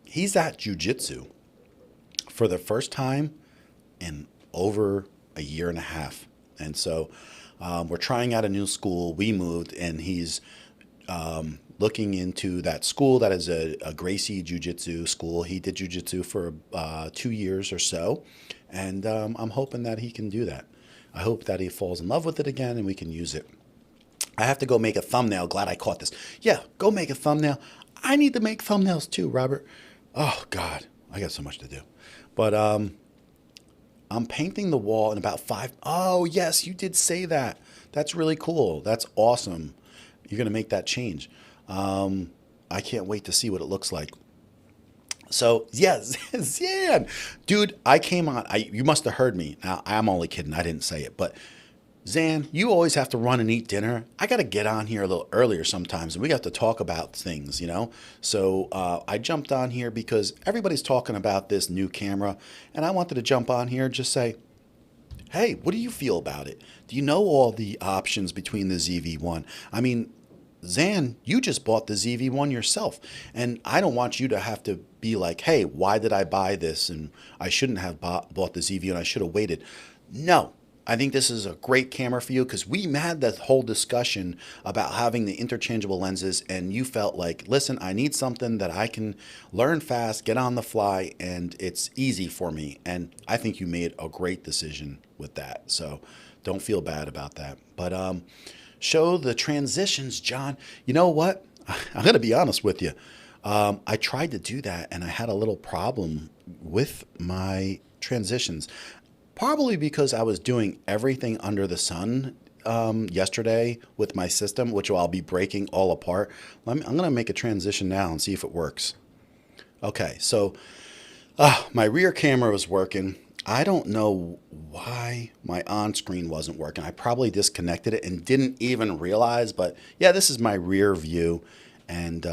He's at jujitsu. for the first time in over a year and a half. And so we're trying out a new school. We moved, and he's looking into that school that is a Gracie Jiu-Jitsu school. He did Jiu-Jitsu for 2 years or so, and I'm hoping that he can do that. I hope that he falls in love with it again and we can use it. I have to go make a thumbnail. Glad I caught this. Yeah, go make a thumbnail. I need to make thumbnails too, Robert. Oh, God, I got so much to do. But I'm painting the wall in about 5. Oh, yes, you did say that. That's really cool. That's awesome. You're going to make that change. I can't wait to see what it looks like. So, yeah, Zan. Dude, I came on. You must have heard me. Now, I'm only kidding. I didn't say it. But, Zan, you always have to run and eat dinner. I got to get on here a little earlier sometimes, and we got to talk about things, you know? So I jumped on here because everybody's talking about this new camera, and I wanted to jump on here and just say, hey, what do you feel about it? Do you know all the options between the ZV-1? I mean, Zan, you just bought the ZV-1 yourself, and I don't want you to have to be like, hey, why did I buy this? And I shouldn't have bought the ZV-1. I should have waited. No, I think this is a great camera for you because we had that whole discussion about having the interchangeable lenses, and you felt like, listen, I need something that I can learn fast, get on the fly, and it's easy for me. And I think you made a great decision with that. So don't feel bad about that. But show the transitions, John. You know what? I'm going to be honest with you. I tried to do that, and I had a little problem with my transitions. Probably because I was doing everything under the sun yesterday with my system, which I'll be breaking all apart. I'm going to make a transition now and see if it works. Okay, so my rear camera was working. I don't know why my on-screen wasn't working. I probably disconnected it and didn't even realize, but yeah, this is my rear view, and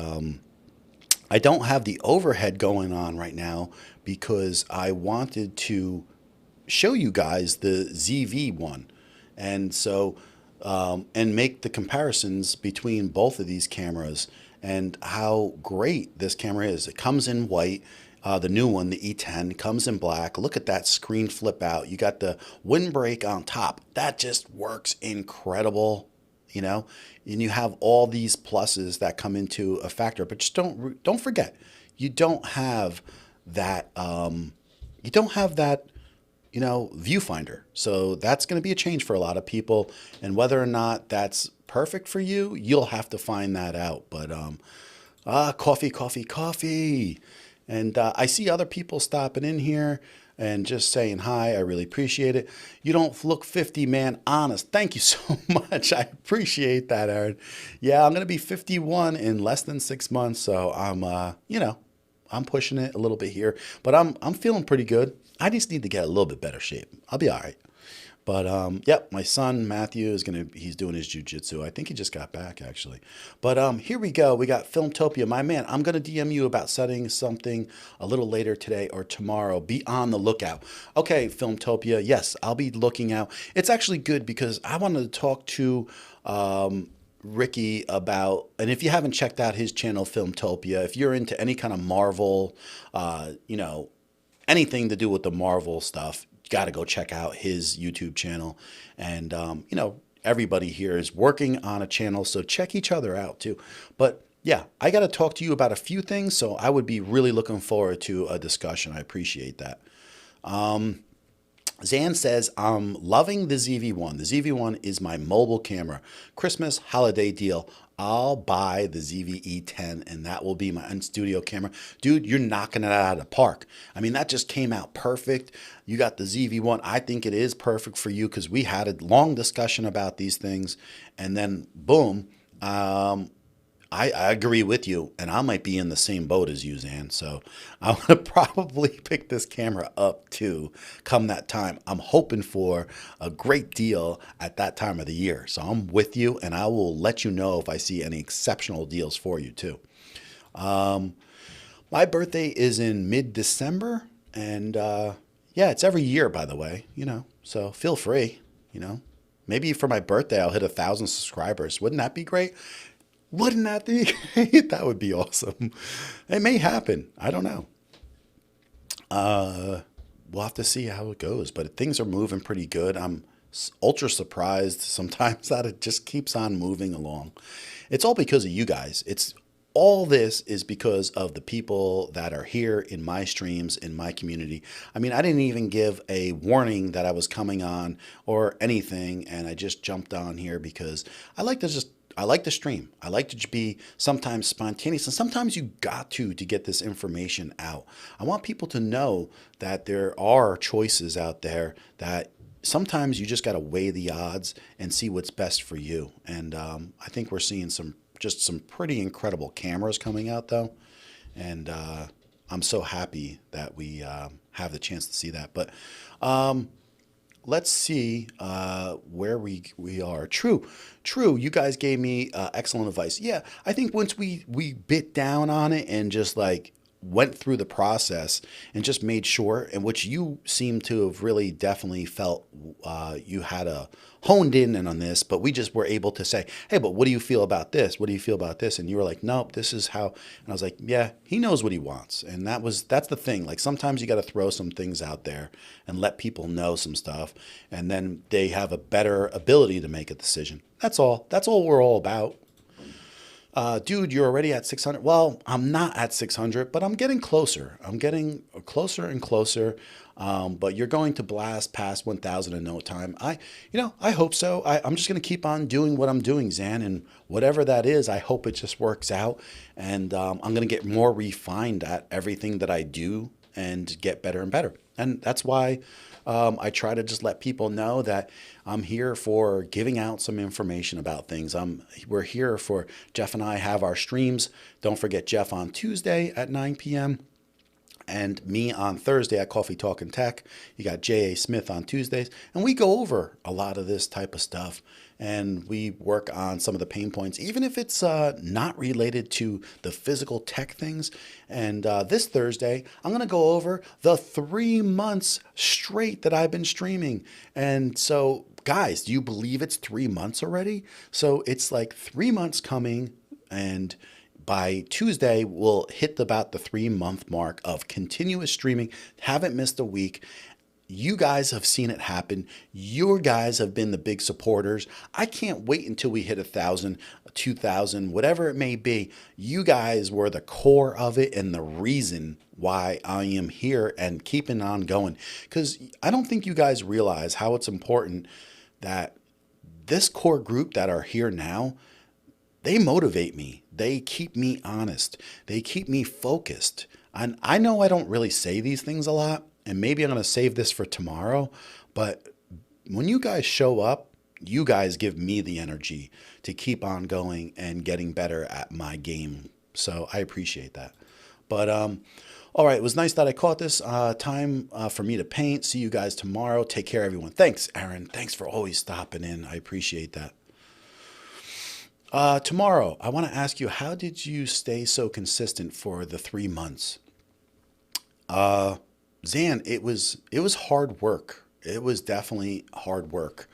I don't have the overhead going on right now because I wanted to show you guys the ZV-1, and so and make the comparisons between both of these cameras and how great this camera is. It comes in white. The new one, the E10, comes in black. Look at that screen flip out. You got the windbreak on top. That just works incredible, you know. And you have all these pluses that come into a factor. But just don't forget, you don't have that. You don't have that, you know, viewfinder. So that's going to be a change for a lot of people. And whether or not that's perfect for you, you'll have to find that out. But coffee. And I see other people stopping in here and just saying hi. I really appreciate it. You don't look 50, man. Honest. Thank you so much. I appreciate that, Aaron. Yeah, I'm going to be 51 in less than 6 months. So I'm, you know, I'm pushing it a little bit here. But I'm feeling pretty good. I just need to get a little bit better shape. I'll be all right. But yep, my son Matthew he's doing his jiu-jitsu. I think he just got back actually. But here we go. We got Filmtopia, my man. I'm gonna DM you about setting something a little later today or tomorrow. Be on the lookout. Okay, Filmtopia. Yes, I'll be looking out. It's actually good because I wanted to talk to Ricky about, and if you haven't checked out his channel, Filmtopia, if you're into any kind of Marvel, you know, anything to do with the Marvel stuff, got to go check out his YouTube channel. And, you know, everybody here is working on a channel, so check each other out too. But yeah, I got to talk to you about a few things, so I would be really looking forward to a discussion. I appreciate that. Zan says, I'm loving the ZV-1. The ZV-1 is my mobile camera. Christmas holiday deal. I'll buy the ZV-E10, and that will be my in-studio camera. Dude, you're knocking it out of the park. I mean, that just came out perfect. You got the ZV-1. I think it is perfect for you because we had a long discussion about these things, and then boom, I agree with you, and I might be in the same boat as you, Zan. So I'm going to probably pick this camera up too come that time. I'm hoping for a great deal at that time of the year. So I'm with you, and I will let you know if I see any exceptional deals for you too. My birthday is in mid-December, and yeah, it's every year, by the way, you know, so feel free, you know. Maybe for my birthday, I'll hit 1,000 subscribers. Wouldn't that be great? Wouldn't that be great? That would be awesome. It may happen. I don't know. we'll have to see how it goes. But things are moving pretty good. I'm ultra surprised sometimes that it just keeps on moving along. It's all because of you guys. It's all this is because of the people that are here in my streams, in my community. I mean, I didn't even give a warning that I was coming on or anything, and I just jumped on here because I like to stream. I like to be sometimes spontaneous, and sometimes you got to get this information out. I want people to know that there are choices out there, that sometimes you just got to weigh the odds and see what's best for you. And I think we're seeing some pretty incredible cameras coming out though, and I'm so happy that we have the chance to see that. But let's see where we are. True. You guys gave me excellent advice. Yeah, I think once we bit down on it and just like went through the process and just made sure, and which you seem to have really definitely felt you had a honed in on this, but we just were able to say, hey, but what do you feel about this? What do you feel about this? And you were like, nope, this is how. And I was like, yeah, he knows what he wants. And that's the thing. Like sometimes you got to throw some things out there and let people know some stuff, and then they have a better ability to make a decision. That's all we're all about. Dude, you're already at 600. Well, I'm not at 600, but I'm getting closer. I'm getting closer and closer. But you're going to blast past 1,000 in no time. I hope so. I'm just going to keep on doing what I'm doing, Zan, and whatever that is, I hope it just works out. And I'm going to get more refined at everything that I do and get better and better. And that's why I try to just let people know that I'm here for giving out some information about things. We're here for Jeff and I have our streams. Don't forget Jeff on Tuesday at 9 p.m. and me on Thursday at Coffee Talk and Tech. You got J.A. Smith on Tuesdays. And we go over a lot of this type of stuff. And we work on some of the pain points, even if it's not related to the physical tech things. And this Thursday, I'm going to go over the 3 months straight that I've been streaming. And so, guys, do you believe it's 3 months already? So it's like 3 months coming, and by Tuesday, we'll hit about the 3-month mark of continuous streaming. Haven't missed a week. You guys have seen it happen. Your guys have been the big supporters. I can't wait until we hit 1,000, 2,000, whatever it may be. You guys were the core of it and the reason why I am here and keeping on going. Because I don't think you guys realize how it's important that this core group that are here now, they motivate me. They keep me honest. They keep me focused. And I know I don't really say these things a lot, and maybe I'm going to save this for tomorrow, but when you guys show up, you guys give me the energy to keep on going and getting better at my game. So I appreciate that. But all right, it was nice that I caught this time for me to paint. See you guys tomorrow. Take care, everyone. Thanks, Aaron. Thanks for always stopping in. I appreciate that. Tomorrow, I want to ask you, how did you stay so consistent for the 3 months? Zan, it was hard work. It was definitely hard work.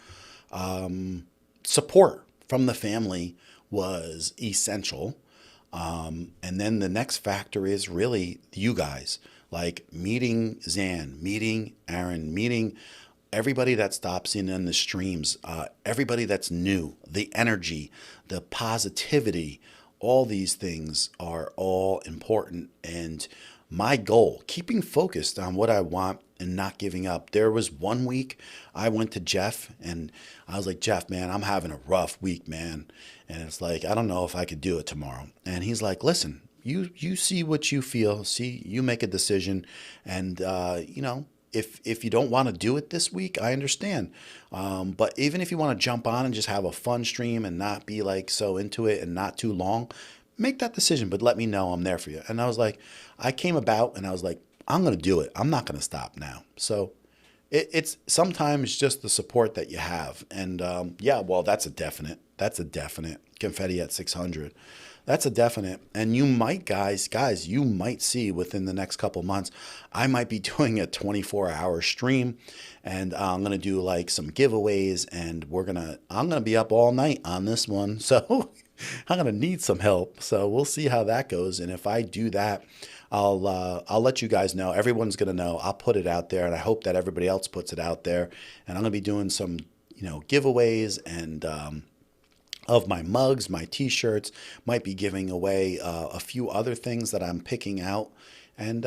Support from the family was essential. And then the next factor is really you guys, like meeting Zan, meeting Aaron, meeting everybody that stops in on the streams, everybody that's new, the energy, the positivity, all these things are all important. And my goal, keeping focused on what I want and not giving up. There was 1 week I went to Jeff and I was like, Jeff, man, I'm having a rough week, man. And it's like, I don't know if I could do it tomorrow. And he's like, listen, you see what you feel, see, you make a decision. And, if you don't want to do it this week, I understand. But even if you want to jump on and just have a fun stream and not be like so into it and not too long, make that decision, but let me know. I'm there for you. And I was like, I came about and I was like, I'm going to do it. I'm not going to stop now. So it's sometimes just the support that you have. And yeah, well, that's a definite. That's a definite. Confetti at 600. That's a definite. And you might, guys, you might see within the next couple months, I might be doing a 24-hour stream, and I'm going to do like some giveaways, and I'm going to be up all night on this one. So I'm going to need some help. So we'll see how that goes. And if I do that, I'll let you guys know. Everyone's gonna know. I'll put it out there, and I hope that everybody else puts it out there. And I'm gonna be doing some, giveaways and of my mugs, my T-shirts. Might be giving away a few other things that I'm picking out, and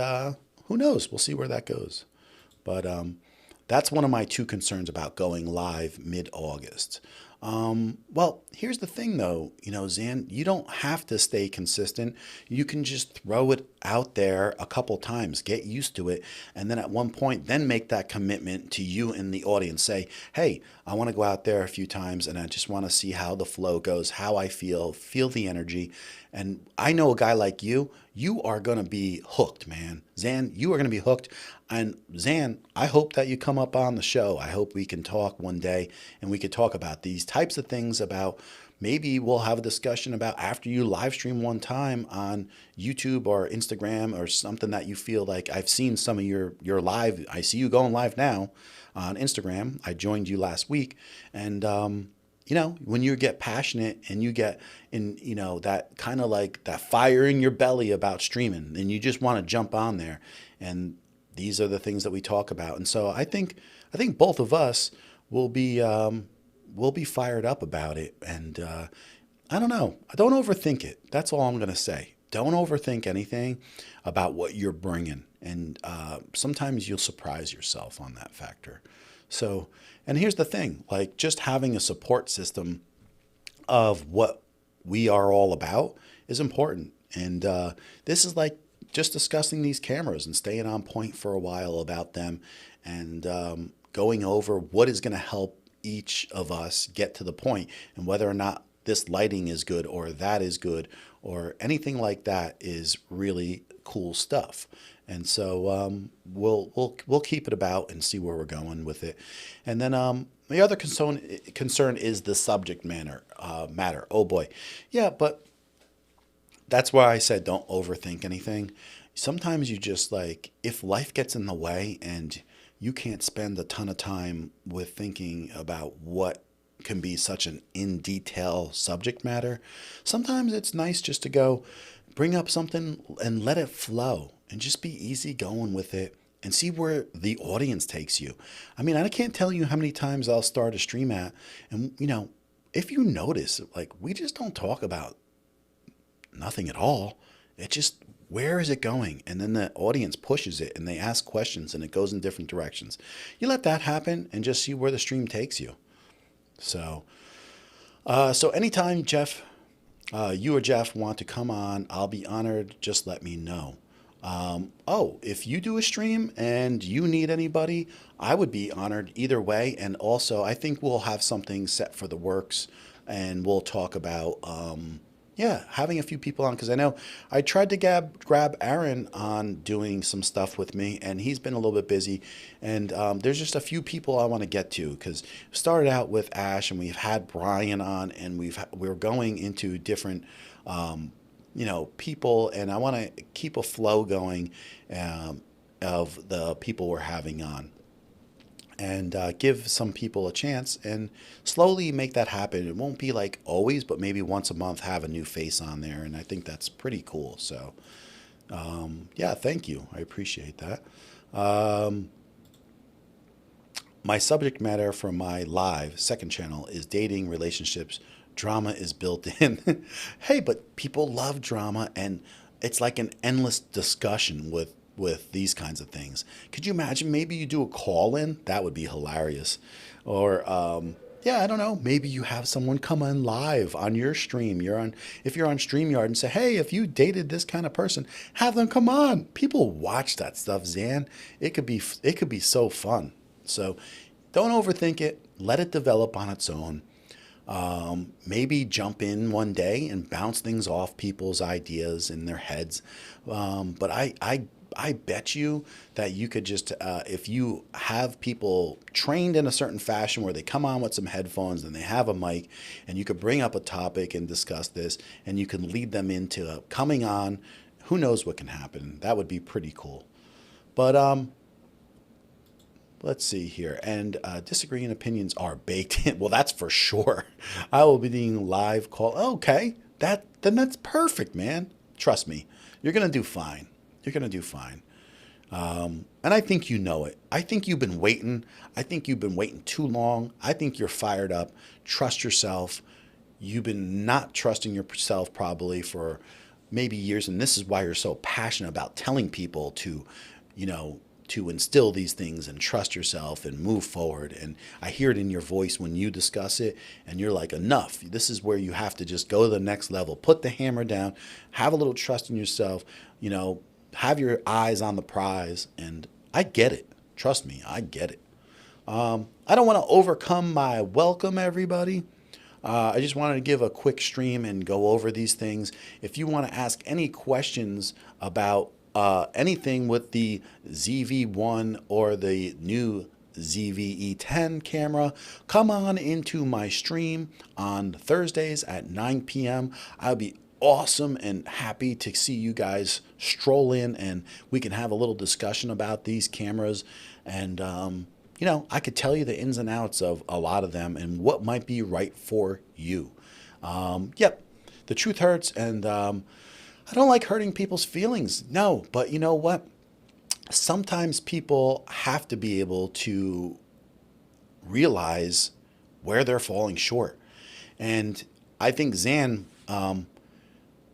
who knows? We'll see where that goes. But that's one of my two concerns about going live mid-August. Well, here's the thing though, Zan, you don't have to stay consistent. You can just throw it out there a couple times, get used to it, and then at one point, then make that commitment to you in the audience. Say, hey, I want to go out there a few times and I just want to see how the flow goes, how I feel the energy. And I know a guy like you are going to be hooked, man. Zan, you are going to be hooked. And Zan, I hope that you come up on the show. I hope we can talk one day and we could talk about these types of things. About maybe we'll have a discussion about after you live stream one time on YouTube or Instagram or something that you feel like. I've seen some of your live. I see you going live now on Instagram. I joined you last week. And, when you get passionate and you get in, that kind of like that fire in your belly about streaming, and you just want to jump on there. And these are the things that we talk about. And so I think both of us will be fired up about it. And I don't know. Don't overthink it. That's all I'm going to say. Don't overthink anything about what you're bringing. And sometimes you'll surprise yourself on that factor. So, and here's the thing, like just having a support system of what we are all about is important. And this is like just discussing these cameras and staying on point for a while about them, and going over what is going to help each of us get to the point, and whether or not this lighting is good or that is good or anything like that is really cool stuff. And so we'll keep it about and see where we're going with it. And then the other concern is the subject matter. Oh boy, yeah, but that's why I said don't overthink anything. Sometimes you just like, if life gets in the way and you can't spend a ton of time with thinking about what can be such an in detail subject matter, sometimes it's nice just to go bring up something and let it flow and just be easy going with it and see where the audience takes you. I mean, I can't tell you how many times I'll start a stream at, and if you notice, like, we just don't talk about nothing at all. It just, where is it going? And then the audience pushes it and they ask questions and it goes in different directions. You let that happen and just see where the stream takes you. So anytime Jeff, you or Jeff want to come on, I'll be honored. Just let me know. If you do a stream and you need anybody, I would be honored either way. And also, I think we'll have something set for the works, and we'll talk about, having a few people on, because I know I tried to grab Aaron on doing some stuff with me, and he's been a little bit busy. And there's just a few people I want to get to, because we started out with Ash, and we've had Brian on, and we're going into different people, and I want to keep a flow going of the people we're having on, and give some people a chance and slowly make that happen. It won't be like always, but maybe once a month have a new face on there, and I think that's pretty cool. So thank you. I appreciate that. My subject matter for my live second channel is dating, relationships. Drama is built in. Hey, but people love drama, and it's like an endless discussion with these kinds of things. Could you imagine? Maybe you do a call-in. That would be hilarious. Or I don't know. Maybe you have someone come on live on your stream. If you're on StreamYard, and say, hey, if you dated this kind of person, have them come on. People watch that stuff, Zan. It could be so fun. So don't overthink it. Let it develop on its own. Maybe jump in one day and bounce things off people's ideas in their heads. But I bet you that you could just, if you have people trained in a certain fashion where they come on with some headphones and they have a mic, and you could bring up a topic and discuss this, and you can lead them into coming on, who knows what can happen. That would be pretty cool. But let's see here. And disagreeing opinions are baked in. Well, that's for sure. I will be doing live call. Okay, then that's perfect, man. Trust me, you're going to do fine. You're going to do fine. And I think you know it. I think you've been waiting. I think you've been waiting too long. I think you're fired up. Trust yourself. You've been not trusting yourself probably for maybe years. And this is why you're so passionate about telling people to, to instill these things and trust yourself and move forward. And I hear it in your voice when you discuss it and you're like, enough. This is where you have to just go to the next level. Put the hammer down. Have a little trust in yourself. Have your eyes on the prize, and I get it. Trust me, I get it. I don't want to overcome my welcome, everybody. I just wanted to give a quick stream and go over these things. If you want to ask any questions about anything with the ZV1 or the new ZV-E10 camera, come on into my stream on Thursdays at 9 p.m. I'll be awesome and happy to see you guys stroll in and we can have a little discussion about these cameras. And, I could tell you the ins and outs of a lot of them and what might be right for you. Yep, the truth hurts, and I don't like hurting people's feelings. No, but you know what? Sometimes people have to be able to realize where they're falling short. And I think Zan,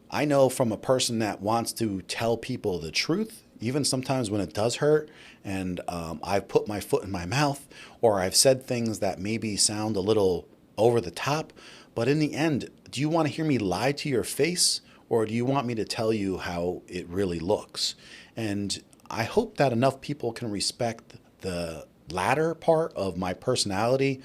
I know from a person that wants to tell people the truth, even sometimes when it does hurt, and I've put my foot in my mouth, or I've said things that maybe sound a little over the top, but in the end, do you want to hear me lie to your face, or do you want me to tell you how it really looks? And I hope that enough people can respect the latter part of my personality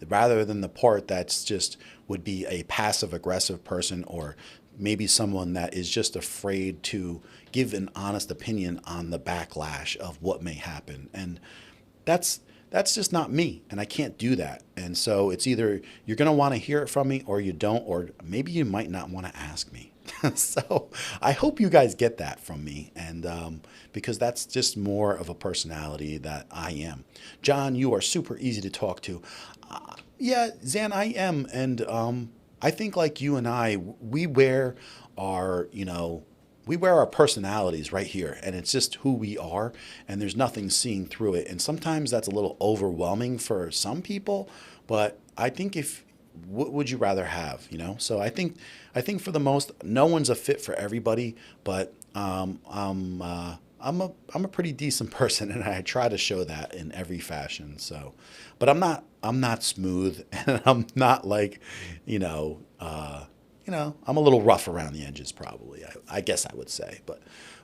rather than the part that's just would be a passive aggressive person, or maybe someone that is just afraid to give an honest opinion on the backlash of what may happen. And that's just not me, and I can't do that. And so it's either you're going to want to hear it from me or you don't, or maybe you might not want to ask me. So I hope you guys get that from me, and because that's just more of a personality that I am. John, you are super easy to talk to. Yeah, Zan, I am, and I think like you and I, we wear our personalities right here, and it's just who we are, and there's nothing seeing through it. And sometimes that's a little overwhelming for some people, but I think what would you rather have, So I think for the most, no one's a fit for everybody, but I'm a pretty decent person, and I try to show that in every fashion. So, but I'm not smooth, and I'm not like, I'm a little rough around the edges, probably. I guess I would say,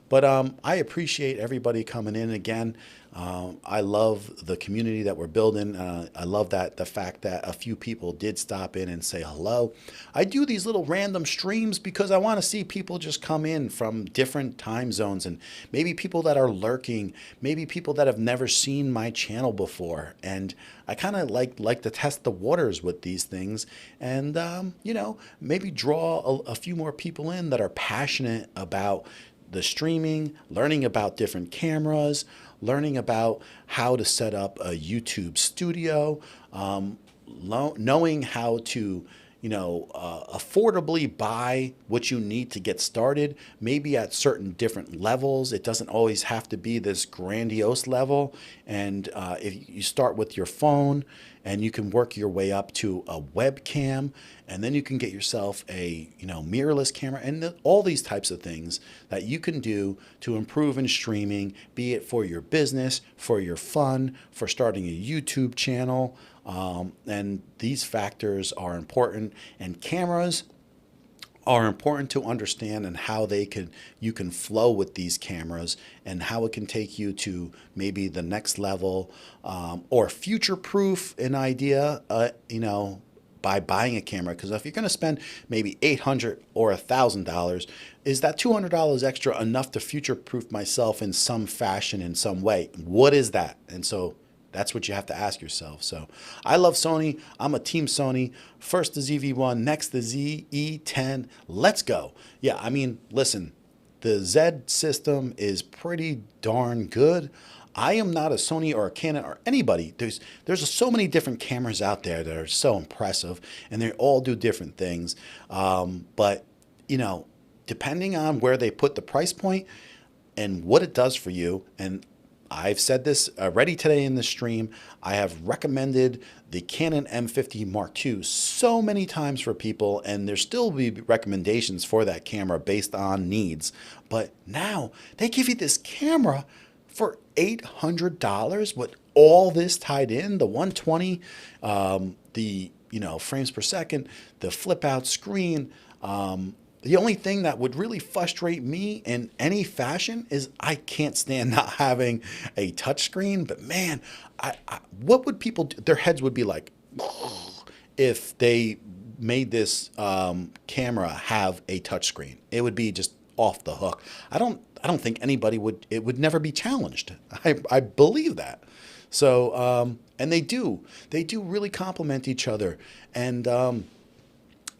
but I appreciate everybody coming in again. I love the community that we're building. I love the fact that a few people did stop in and say hello. I do these little random streams because I want to see people just come in from different time zones, and maybe people that are lurking, maybe people that have never seen my channel before. And I kind of like to test the waters with these things, and maybe draw a few more people in that are passionate about the streaming, learning about different cameras, learning about how to set up a YouTube studio, knowing how to, affordably buy what you need to get started, maybe at certain different levels. It doesn't always have to be this grandiose level. And if you start with your phone, and you can work your way up to a webcam, and then you can get yourself a mirrorless camera, and all these types of things that you can do to improve in streaming, be it for your business, for your fun, for starting a YouTube channel. And these factors are important, and cameras are important to understand, and how you can flow with these cameras, and how it can take you to maybe the next level, or future-proof an idea, by buying a camera. Because if you're going to spend maybe $800 or $1,000, is that $200 extra enough to future-proof myself in some fashion, in some way? What is that? And so that's what you have to ask yourself. So I love Sony. I'm a team Sony. First the ZV-1, next the ZE-10. Let's go. Yeah, I mean, listen, the Z system is pretty darn good. I am not a Sony or a Canon or anybody. There's so many different cameras out there that are so impressive, and they all do different things. But depending on where they put the price point, and what it does for you. And I've said this already today in the stream. I have recommended the Canon M50 Mark II so many times for people, and there still will be recommendations for that camera based on needs. But now they give you this camera for $800 with all this tied in, the 120, the frames per second, the flip out screen. The only thing that would really frustrate me in any fashion is I can't stand not having a touchscreen. But man, what would people do? Their heads would be like, if they made this camera have a touchscreen. It would be just off the hook. I don't think anybody would. It would never be challenged. I believe that. So and they do really complement each other. And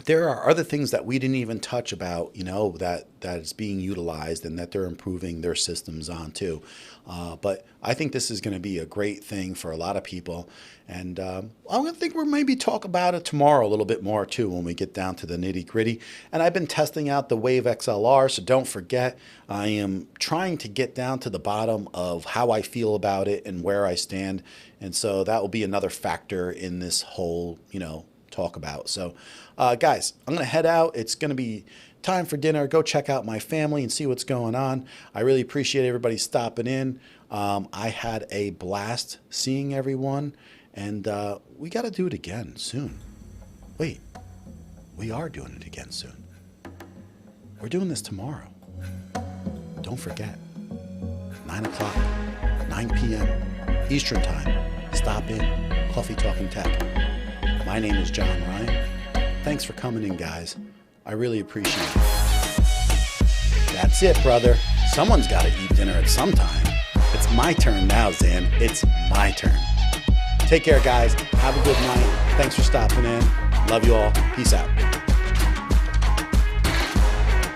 there are other things that we didn't even touch about, that is being utilized and that they're improving their systems on too. But I think this is going to be a great thing for a lot of people. And I think we'll maybe talk about it tomorrow a little bit more too when we get down to the nitty gritty. And I've been testing out the Wave XLR, so don't forget, I am trying to get down to the bottom of how I feel about it and where I stand. And so that will be another factor in this whole, talk about. So guys, I'm going to head out. It's going to be time for dinner. Go check out my family and see what's going on. I really appreciate everybody stopping in. I had a blast seeing everyone, and we got to do it again soon. Wait, we are doing it again soon. We're doing this tomorrow. Don't forget, 9 o'clock, 9 p.m. Eastern time. Stop in, Coffee Talking Tech. My name is John Ryan. Thanks for coming in, guys. I really appreciate it. That's it, brother. Someone's got to eat dinner at some time. It's my turn now, Zan. It's my turn. Take care, guys. Have a good night. Thanks for stopping in. Love you all. Peace out.